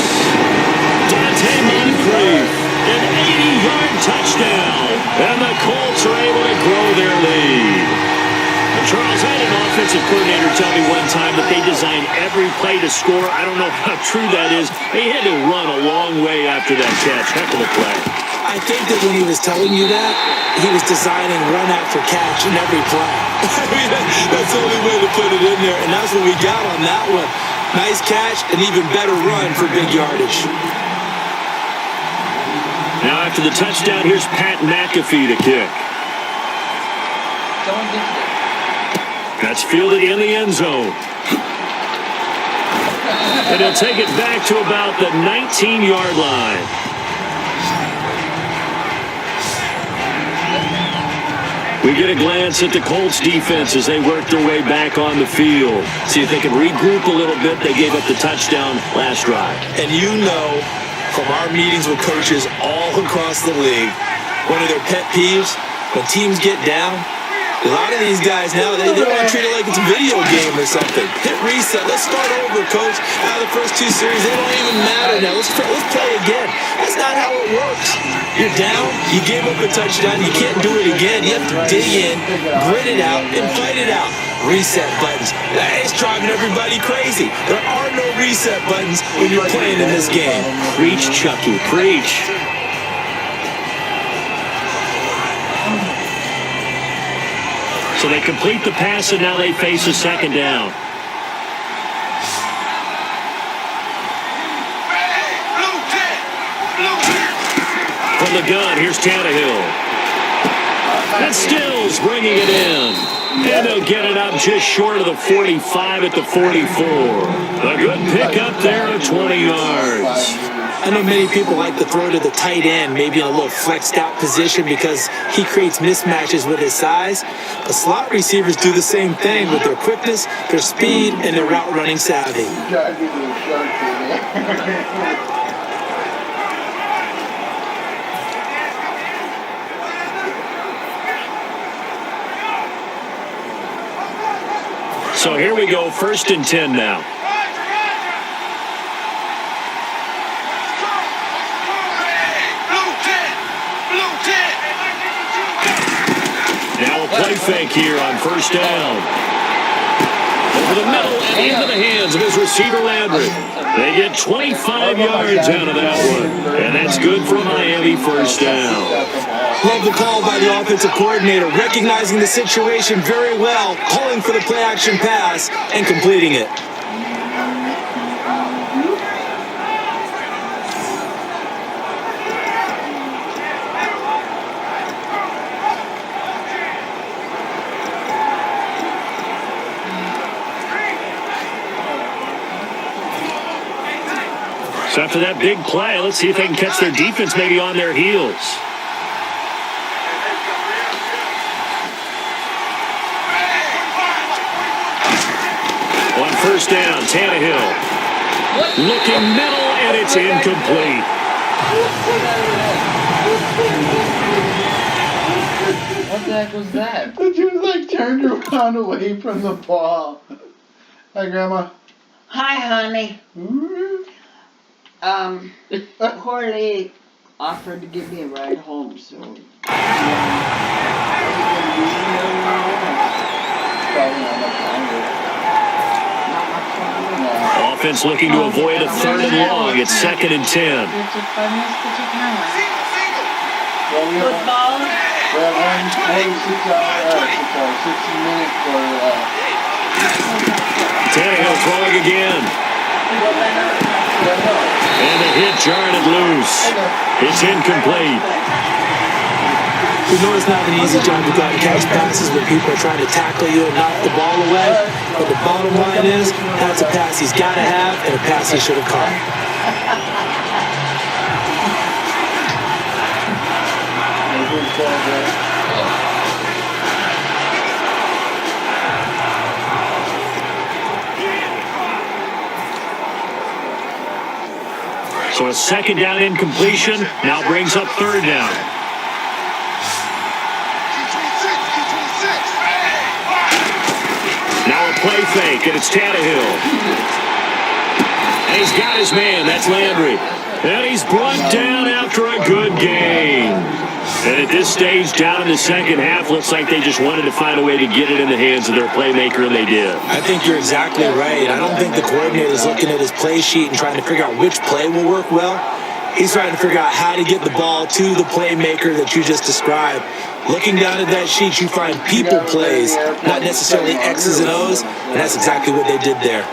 Dante Moncrief, an 80-yard touchdown, and the Colts are able to grow their lead. Charles, I had an offensive coordinator tell me one time that they designed every play to score. I don't know how true that is. They had to run a long way after that catch. Heck of a play. I think that when he was telling you that, he was designing run after catch in every play. I mean, that's the only way to put it in there, and that's what we got on that one. Nice catch, an even better run for big yardage. Now after the touchdown, here's Pat McAfee to kick. That's fielded in the end zone. And he'll take it back to about the 19-yard line. We get a glance at the Colts defense as they work their way back on the field. See if they can regroup a little bit. They gave up the touchdown last drive. And you know, from our meetings with coaches all across the league, one of their pet peeves, when teams get down, a lot of these guys now, they want to treat it like it's a video game or something. Hit reset. Let's start over, coach. Out of the first 2 series, they don't even matter now. Let's play again. That's not how it works. You're down. You gave up a touchdown. You can't do it again. You have to dig in, grit it out, and fight it out. Reset buttons. It's driving everybody crazy. There are no reset buttons when you're playing in this game. Preach, Chucky. Preach. So they complete the pass, and now they face a second down. From the gun, here's Tannehill. That's Stills bringing it in. And they'll get it up just short of the 45 at the 44. A good pickup there at 20 yards. I know many people like to throw to the tight end, maybe in a little flexed out position because he creates mismatches with his size. But slot receivers do the same thing with their quickness, their speed, and their route running savvy. So here we go, 1st and 10 now. Now a play fake here on 1st down. Over the middle and into the hands of his receiver Landry. They get 25 yards out of that one. And that's good for Miami, 1st down. Love the call by the offensive coordinator, recognizing the situation very well, calling for the play-action pass, and completing it. So after that big play, let's see if they can catch their defense maybe on their heels. On 1st down, Tannehill. Looking middle, and it's incomplete. What the heck was that? The dude like turned around away from the ball. Hi, Grandma. Hi, honey. Corley offered to give me a ride home, so. Offense looking to avoid a 3rd and long. It's 2nd and 10. Football. We have 60 minutes for Tannehill throwing again. And the hit jarred it loose. It's incomplete. We know it's not an easy job to go out and catch passes when people are trying to tackle you and knock the ball away. But the bottom line is, that's a pass he's got to have and a pass he should have caught. So a 2nd down incompletion now brings up 3rd down. Now a play fake, and it's Tannehill. And he's got his man, that's Landry. And he's brought down after a good game. And at this stage, down in the second half, looks like they just wanted to find a way to get it in the hands of their playmaker, and they did. I think you're exactly right. I don't think the coordinator's looking at his play sheet and trying to figure out which play will work well. He's trying to figure out how to get the ball to the playmaker that you just described. Looking down at that sheet, you find people plays, not necessarily X's and O's, and that's exactly what they did there.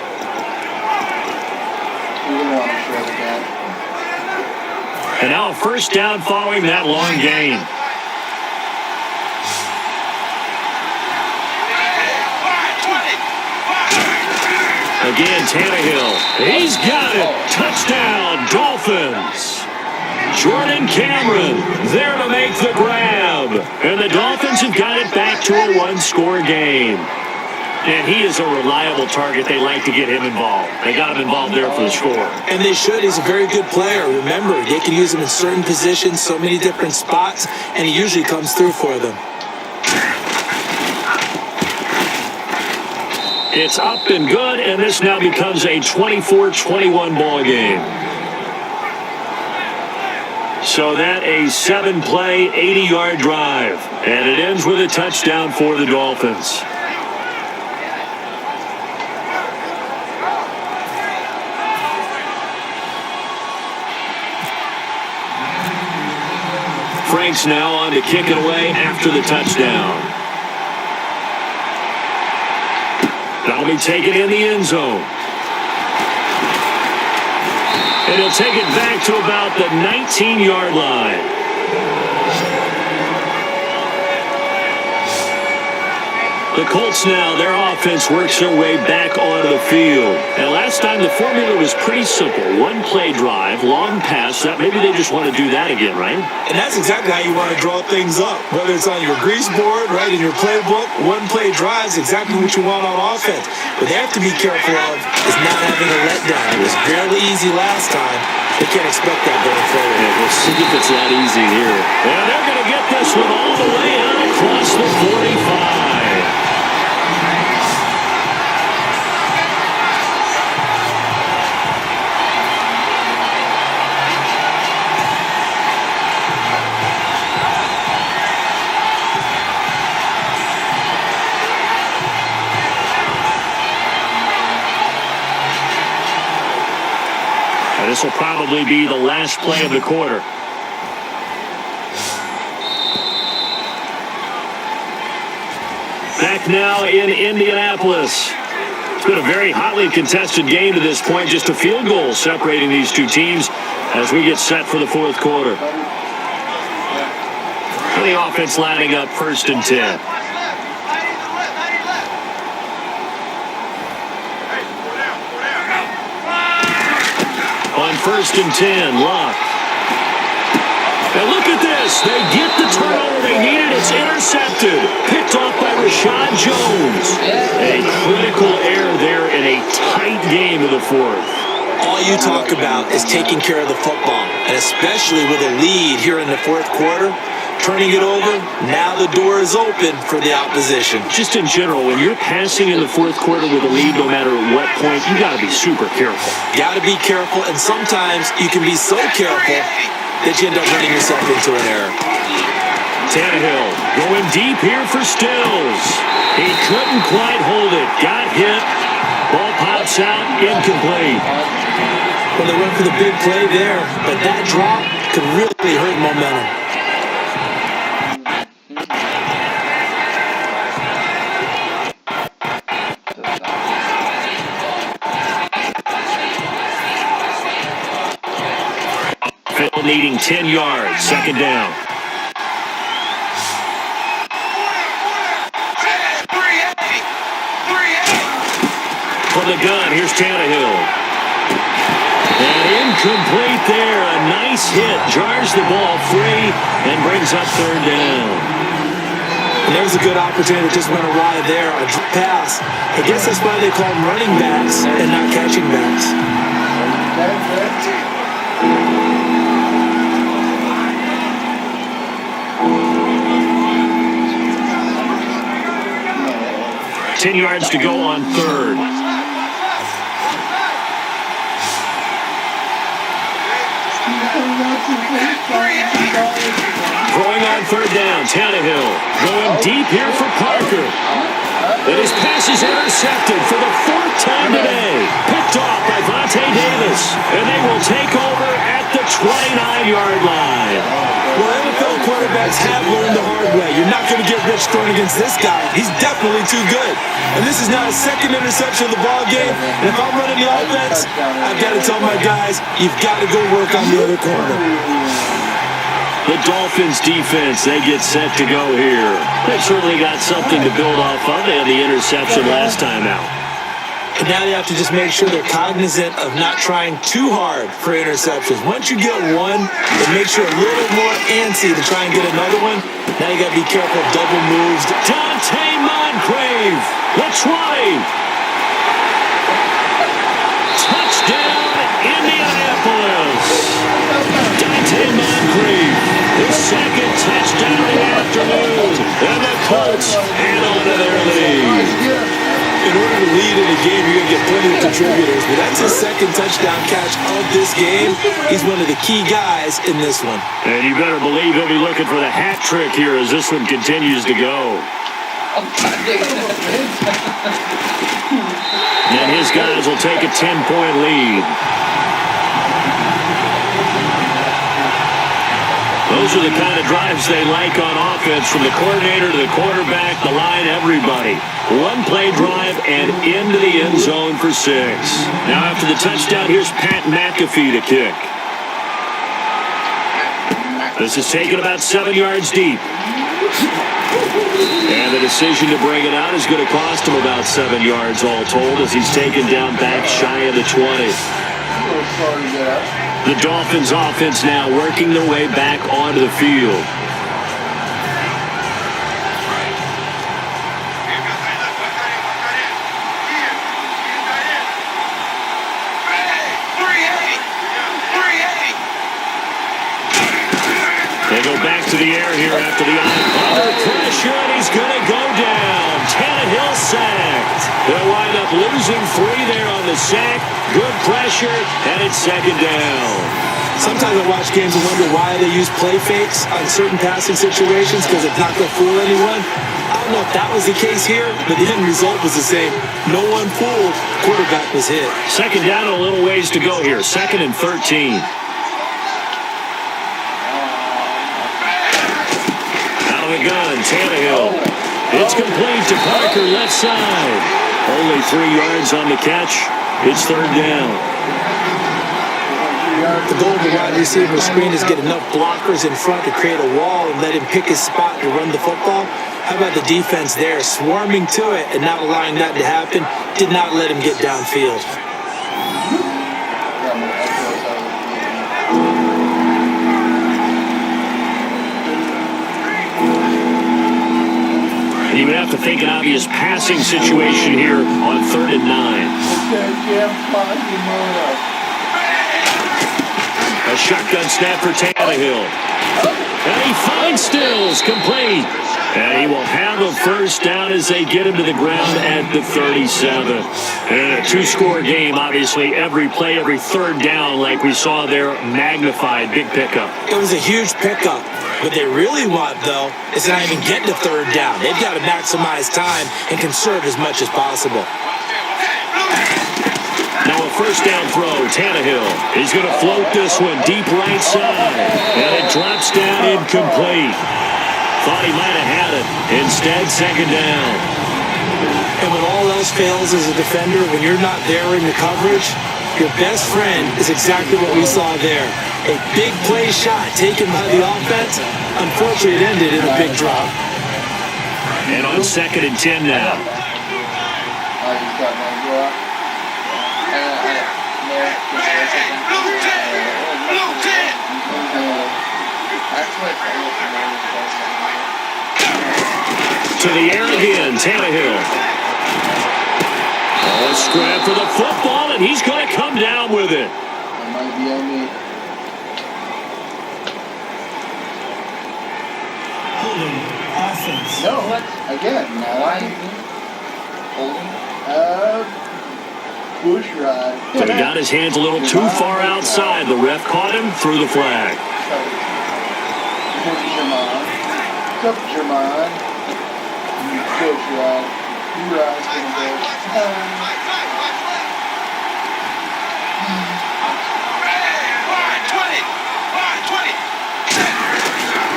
And now a 1st down following that long gain. Again, Tannehill. He's got it. Touchdown, Dolphins. Jordan Cameron there to make the grab. And the Dolphins have got it back to a 1-score game. And he is a reliable target. They like to get him involved. They got him involved there for the score. And they should. He's a very good player. Remember, they can use him in certain positions, so many different spots, and he usually comes through for them. It's up and good, and this now becomes a 24-21 ball game. So that a 7-play, 80-yard drive. And it ends with a touchdown for the Dolphins. Franks now on to kick it away after the touchdown. That'll be taken in the end zone. And he'll take it back to about the 19-yard line. The Colts now, their offense works their way back onto the field. And last time the formula was pretty simple. 1-play drive, long pass. That maybe they just want to do that again, right? And that's exactly how you want to draw things up. Whether it's on your grease board, right, in your playbook, 1-play drive is exactly what you want on offense. What they have to be careful of is not having a letdown. It was fairly easy last time. They can't expect that going forward. Yeah, we'll see if it's that easy here. And they're going to get this one all the way out across the 45. This will probably be the last play of the quarter. Back now in Indianapolis. It's been a very hotly contested game to this point. Just a field goal separating these two teams as we get set for the fourth quarter. And the offense lining up 1st and 10. On 1st and 10, Luck. And look at this. They get the turnover they needed. It's intercepted. Picked off by Rashad Jones. A critical error there in a tight game of the fourth. All you talk about is taking care of the football, and especially with a lead here in the fourth quarter, turning it over, now the door is open for the opposition. Just in general, when you're passing in the fourth quarter with a lead, no matter what point, you got to be super careful. Got to be careful, and sometimes you can be so careful that you end up running yourself into an error. Tannehill going deep here for Stills. He couldn't quite hold it. Got hit. Ball pops out, incomplete. Well, they went for the big play there, but that drop could really hurt momentum. Phil needing 10 yards, second down. From the gun, here's Tannehill. And incomplete there. A nice hit. Jars the ball free and brings up third down. And there was a good opportunity that just went awry there. A pass. I guess that's why they call them running backs and not catching backs. Ten yards to go on third. Throwing on third down, Tannehill going deep here for Parker. And his pass is intercepted for the fourth time today. Picked off by Vontae Davis. And they will take over at the 29-yard line. Well, NFL quarterbacks have learned the hard way. You're not going to get rich throwing against this guy. He's definitely too good. And this is now a second interception of the ball game. And if I'm running the offense, I've got to tell my guys, you've got to go work on the other corner. The Dolphins defense, they get set to go here. They've certainly got something to build off of. They had the interception last time out. And now they have to just make sure they're cognizant of not trying too hard for interceptions. Once you get one, it makes you a little more antsy to try and get another one. Now you got to be careful of double moves. Dante Moncrief, the 20. Touchdown, Indianapolis. Dante Moncrief, his second touchdown of the afternoon. And the Colts head on to their lead. In order to lead in a game, you're going to get plenty of contributors, but that's his second touchdown catch of this game. He's one of the key guys in this one. And you better believe he'll be looking for the hat trick here as this one continues to go. And his guys will take a 10-point lead. Those are the kind of drives they like on offense, from the coordinator to the quarterback, the line, everybody. One play drive and into the end zone for 6. Now after the touchdown, here's Pat McAfee to kick. This is taken about 7 yards deep. And the decision to bring it out is going to cost him about 7 yards all told, as he's taken down back shy of the 20. The Dolphins offense now working their way back onto the field. They go back to the air here after the under pressure, and he's going to go down. Tannehill sacked. They'll wind up losing 3 there on the sack. Good pressure, and it's second down. Sometimes I watch games and wonder why they use play fakes on certain passing situations, because it's not going to fool anyone. I don't know if that was the case here, but the end result was the same. No one fooled. Quarterback was hit. Second down, a little ways to go here. 2nd and 13. Out of the gun, Tannehill. It's complete to Parker, left side. Only 3 yards on the catch. It's third down. The goal of the wide receiver screen is get enough blockers in front to create a wall and let him pick his spot to run the football. How about the defense there, swarming to it and not allowing that to happen? Did not let him get downfield. And you would have to think an obvious passing situation here on 3rd and 9. A shotgun snap for Tannehill. And he finds Stills, complete. And he will have a first down as they get him to the ground at the 37. And a 2-score game, obviously. Every play, every third down, like we saw there, magnified. Big pickup. It was a huge pickup. What they really want, though, is not even getting to third down. They've got to maximize time and conserve as much as possible. first down throw, Tannehill. He's going to float this one deep right side. And it drops down incomplete. Thought he might have had it. Instead, second down. And when all else fails as a defender, when you're not there in the coverage, your best friend is exactly what we saw there. A big play shot taken by the offense. Unfortunately, it ended in a big drop. And on 2nd and 10 now. To the air again, Tannehill. Oh, a scrap for the football, and he's going to come down with it. That might be on me. Holding offense. No, again, now push ride. So he got his hands a little too far outside. The ref caught him, threw the flag. What's up, Jermon? Push ride. You ride's gonna go.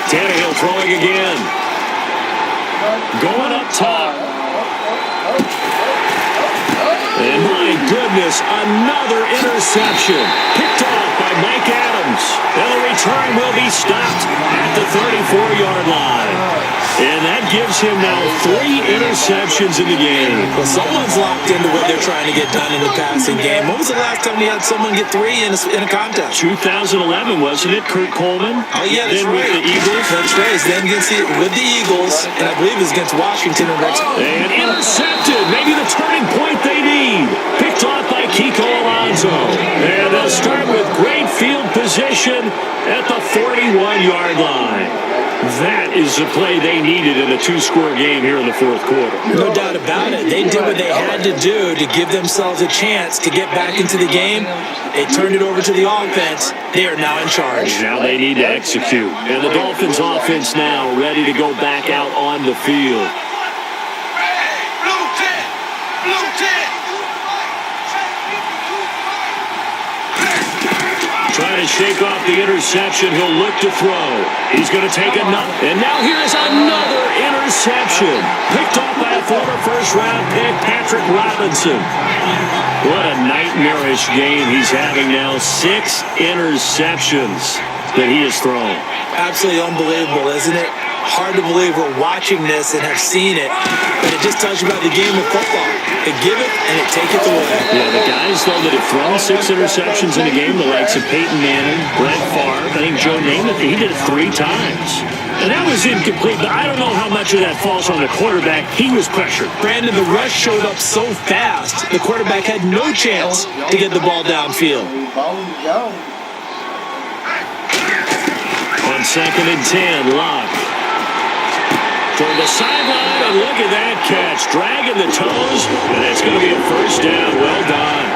Tannehill throwing again. Going up top. And my goodness, another interception. Picked off by Mike Adams. And the return will be stopped at the 34-yard line. And that gives him now 3 interceptions in the game. Well, someone's locked into what they're trying to get done in the passing game. When was the last time we had someone get 3 in a contest? 2011, wasn't it, Kurt Coleman? Oh, yeah, that's then right. with the Eagles. That's right. Then against with the Eagles, and I believe it was against Washington and Rex. And intercepted. Maybe the turning point they need. Picked off by Kiko Alonso. And they'll start with great field position at the 41-yard line. That is the play they needed in a 2-score game here in the 4th quarter. No doubt about it. They did what they had to do to give themselves a chance to get back into the game. They turned it over to the offense. They are now in charge. Now they need to execute. And the Dolphins offense now ready to go back out on the field. Trying to shake off the interception. He'll look to throw. He's going to take another. And now here is another interception. Picked off by a former first-round pick, Patrick Robinson. What a nightmarish game he's having now. 6 interceptions that he has thrown. Absolutely unbelievable, isn't it? Hard to believe we're watching this and have seen it, but it just tells you about the game of football. They give it and they take it away. Yeah, the guys, though, that have thrown 6 interceptions in a game, the likes of Peyton Manning, Brett Favre, I think Joe Namath, he did it 3 times. And that was incomplete, but I don't know how much of that falls on the quarterback. He was pressured. Brandon, the rush showed up so fast, the quarterback had no chance to get the ball downfield. On 2nd and 10, Locke. Toward the sideline, and look at that catch. Dragging the toes, and it's going to be a first down. Well done.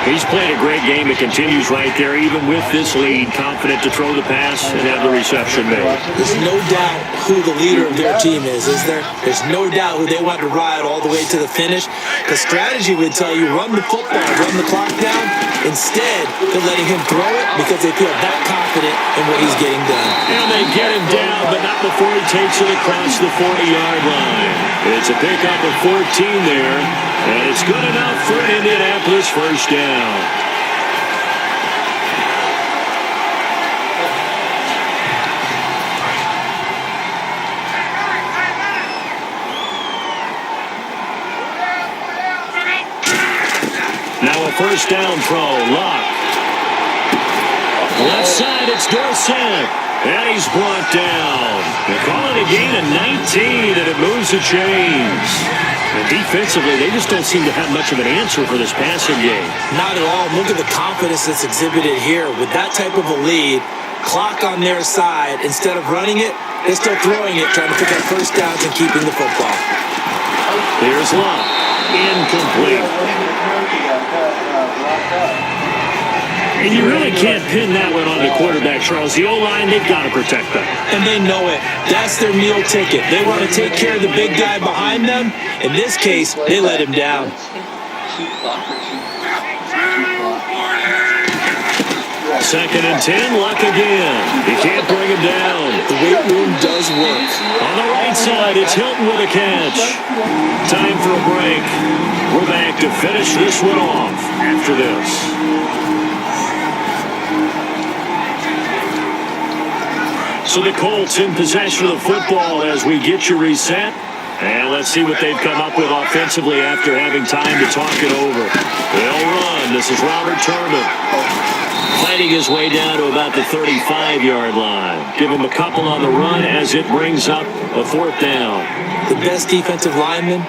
He's played a great game. It continues right there, even with this lead. Confident to throw the pass and have the reception made. There's no doubt who the leader of their team is there? There's no doubt who they want to ride all the way to the finish. The strategy would tell you run the football, run the clock down. Instead, they're letting him throw it because they feel that confident in what he's getting done. And they get him down, but not before he takes it across the 40-yard line. It's a pickup of 14 there, and it's good enough for an Indianapolis first down. Now a first down throw, Locke. Left side, it's Dorsett, and he's brought down. They call it a gain of 19, and it moves the chains. And defensively, they just don't seem to have much of an answer for this passing game. Not at all. Look at the confidence that's exhibited here. With that type of a lead, clock on their side, instead of running it, they're still throwing it, trying to pick up first downs and keeping the football. Here's Locke. Incomplete. And you really can't pin that one on the quarterback, Charles. The O-line, they've got to protect them. And they know it. That's their meal ticket. They want to take care of the big guy behind them. In this case, they let him down. 2nd and 10, Luck again. He can't bring him down. The weight room does work. On the right side, it's Hilton with a catch. Time for a break. We're back to finish this one off after this. So the Colts in possession of the football as we get you reset. And let's see what they've come up with offensively after having time to talk it over. They'll run. This is Robert Turman. Fighting his way down to about the 35-yard line. Give him a couple on the run as it brings up a 4th down. The best defensive linemen,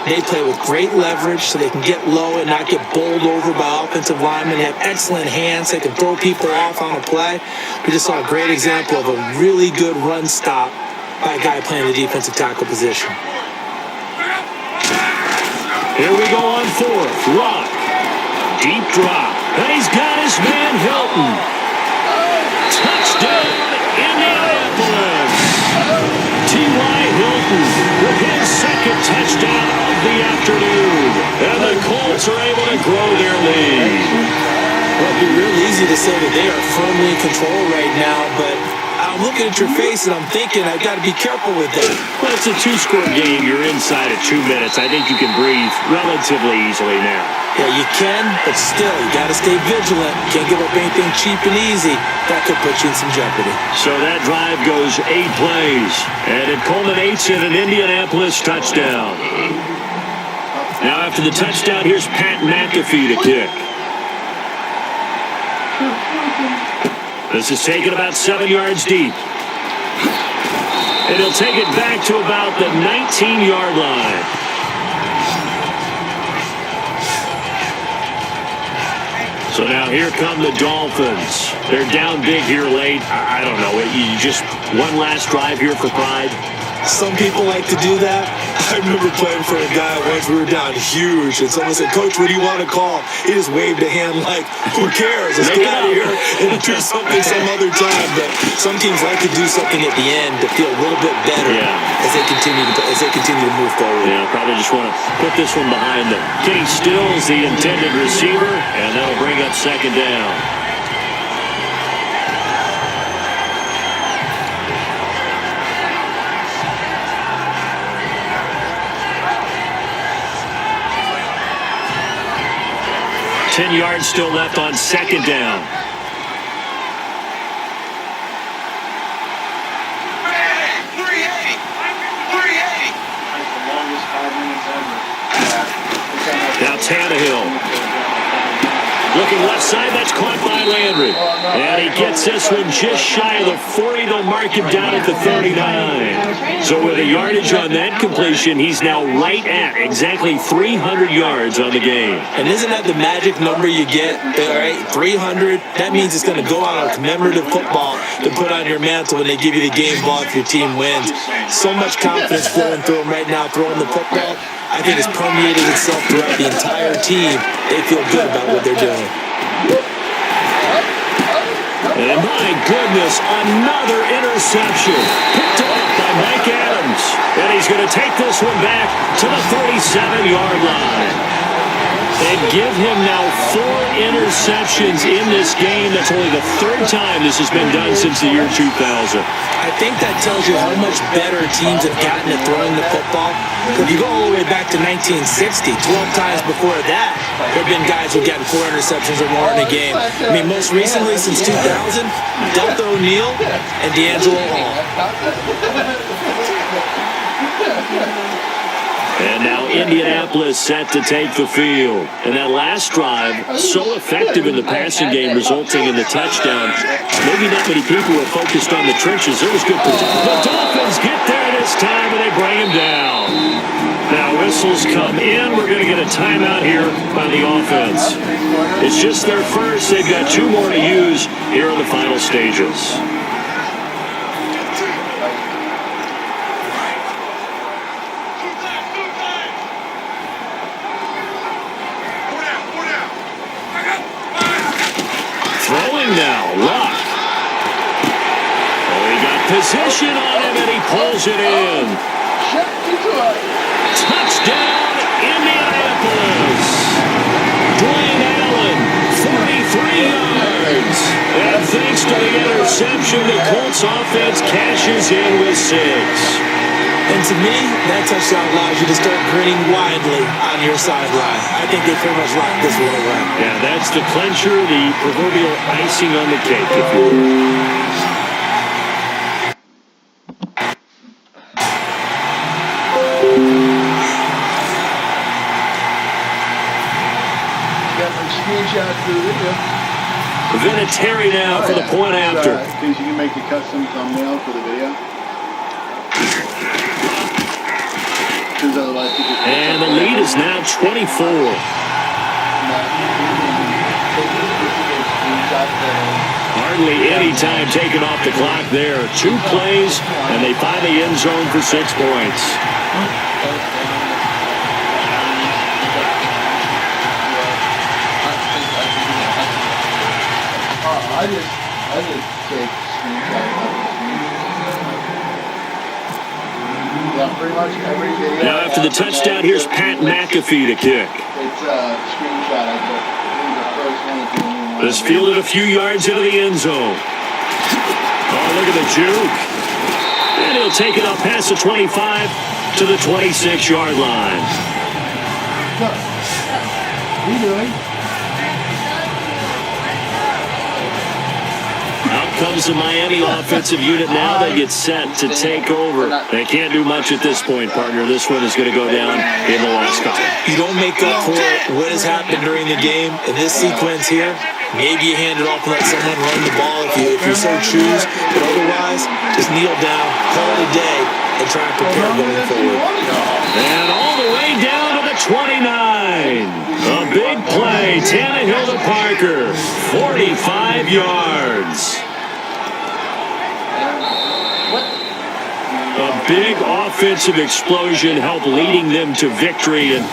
they play with great leverage so they can get low and not get bowled over by offensive linemen. They have excellent hands. They can throw people off on a play. We just saw a great example of a really good run stop by a guy playing the defensive tackle position. Here we go on 4th. Luck. Deep drop. And he's got his man Hilton. Touchdown, Indianapolis. T.Y. Hilton with his 2nd touchdown of the afternoon. And the Colts are able to grow their lead. Well, it'd be real easy to say that they are firmly in control right now, but I'm looking at your face and I'm thinking I've got to be careful with that. Well, it's a 2-score game. You're inside of 2 minutes. I think you can breathe relatively easily now. Yeah, you can, but still, you got to stay vigilant. Can't give up anything cheap and easy. That could put you in some jeopardy. So that drive goes 8 plays, and it culminates in an Indianapolis touchdown. Now, after the touchdown, here's Pat McAfee to kick. This is taken about 7 yards deep. And he'll take it back to about the 19-yard line. So now here come the Dolphins. They're down big here late. I don't know. You just one last drive here for pride. Some people like to do that. I remember playing for a guy once. We were down huge, and someone said, "Coach, what do you want to call?" He just waved a hand like, "Who cares? Let's get out of here and do something some other time." But some teams like to do something at the end to feel a little bit better as they continue to move forward. Yeah, probably just want to put this one behind them. Kenny Stills, the intended receiver, and that'll bring up 2nd down. Ten yards still left on 2nd down. Now Tannehill. Looking left side, that's caught by Landry. And he gets this one just shy of the 40. They'll mark him down at the 39. So with a yardage on that completion, he's now right at exactly 300 yards on the game. And isn't that the magic number you get? All right, 300. That means it's going to go out on commemorative football to put on your mantle when they give you the game ball if your team wins. So much confidence flowing through him right now, throwing the football. I think it's permeated itself throughout the entire team. They feel good about what they're doing. And my goodness, another interception. Picked off by Mike Adams. And he's going to take this one back to the 37-yard line. And give him now 4 interceptions in this game. That's only the 3rd time this has been done since the year 2000. I think that tells you how much better teams have gotten at throwing the football. If you go all the way back to 1960, 12 times before that, there have been guys who've gotten 4 interceptions or more in a game. I mean, most recently since 2000, Delta O'Neal and D'Angelo Hall. And now Indianapolis set to take the field. And that last drive, so effective in the passing game, resulting in the touchdown. Maybe not many people were focused on the trenches. It was good protection. The Dolphins get there this time, and they bring him down. Now whistles come in. We're going to get a timeout here by the offense. It's just their first. They've got 2 more to use here in the final stages. Throwing now, Luck. Oh, he got position on him, and he pulls it in. Touchdown, Indianapolis. Dwayne Allen, 43 yards. And to the interception. The Colts offense cashes in with 6. And to me, that touchdown allows you to start grinning widely on your sideline. I think they pretty much locked this one away. Yeah, that's the clincher, the proverbial icing on the cake, if you will. Vinatieri now for the point after. Because you can make a custom thumbnail for the video. And the lead is now 24. Hardly any time taken off the clock there. 2 plays, and they find the end zone for 6 points. I just take screenshots of the screen. Yeah, pretty much every video. Now after the touchdown, here's Pat McAfee to kick. It's a screenshot I took. The first one is the only one. This fielded a few yards into the end zone. Oh, look at the juke. And he'll take it up past the 25 to the 26-yard line. What are you doing? Out comes the Miami offensive unit now. They get set to take over. They can't do much at this point, partner. This one is going to go down in the last column. You don't make up for what has happened during the game in this sequence here. Maybe you hand it off and let someone run the ball if you so choose. But otherwise, just kneel down, call it a day, and try and prepare going forward. And all the way down to the 29. A big play. Tannehill to Parker. 45 yards. A big offensive explosion helped leading them to victory. And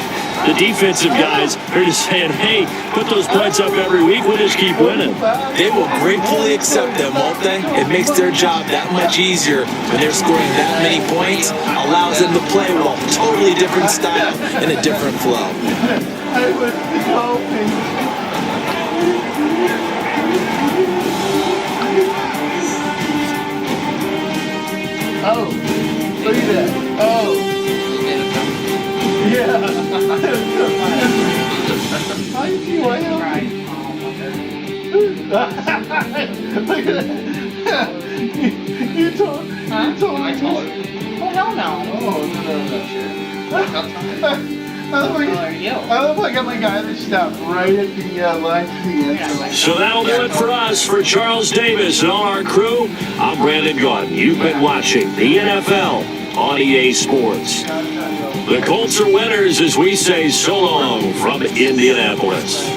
the defensive guys are just saying, hey, put those points up every week. We'll just keep winning. They will gratefully accept them, won't they? It makes their job that much easier when they're scoring that many points. Allows them to play with a totally different style and a different flow. I was hoping. Oh, look at that. Oh. Yeah. I see why look at that. You told me. Well, hell no. I love I got my guy that stopped right at the line to the end. So that'll do it for us. For Charles Davis and all our crew, I'm Brandon Gaughton. You've been watching the NFL on EA Sports. The Colts are winners as we say so long from Indianapolis.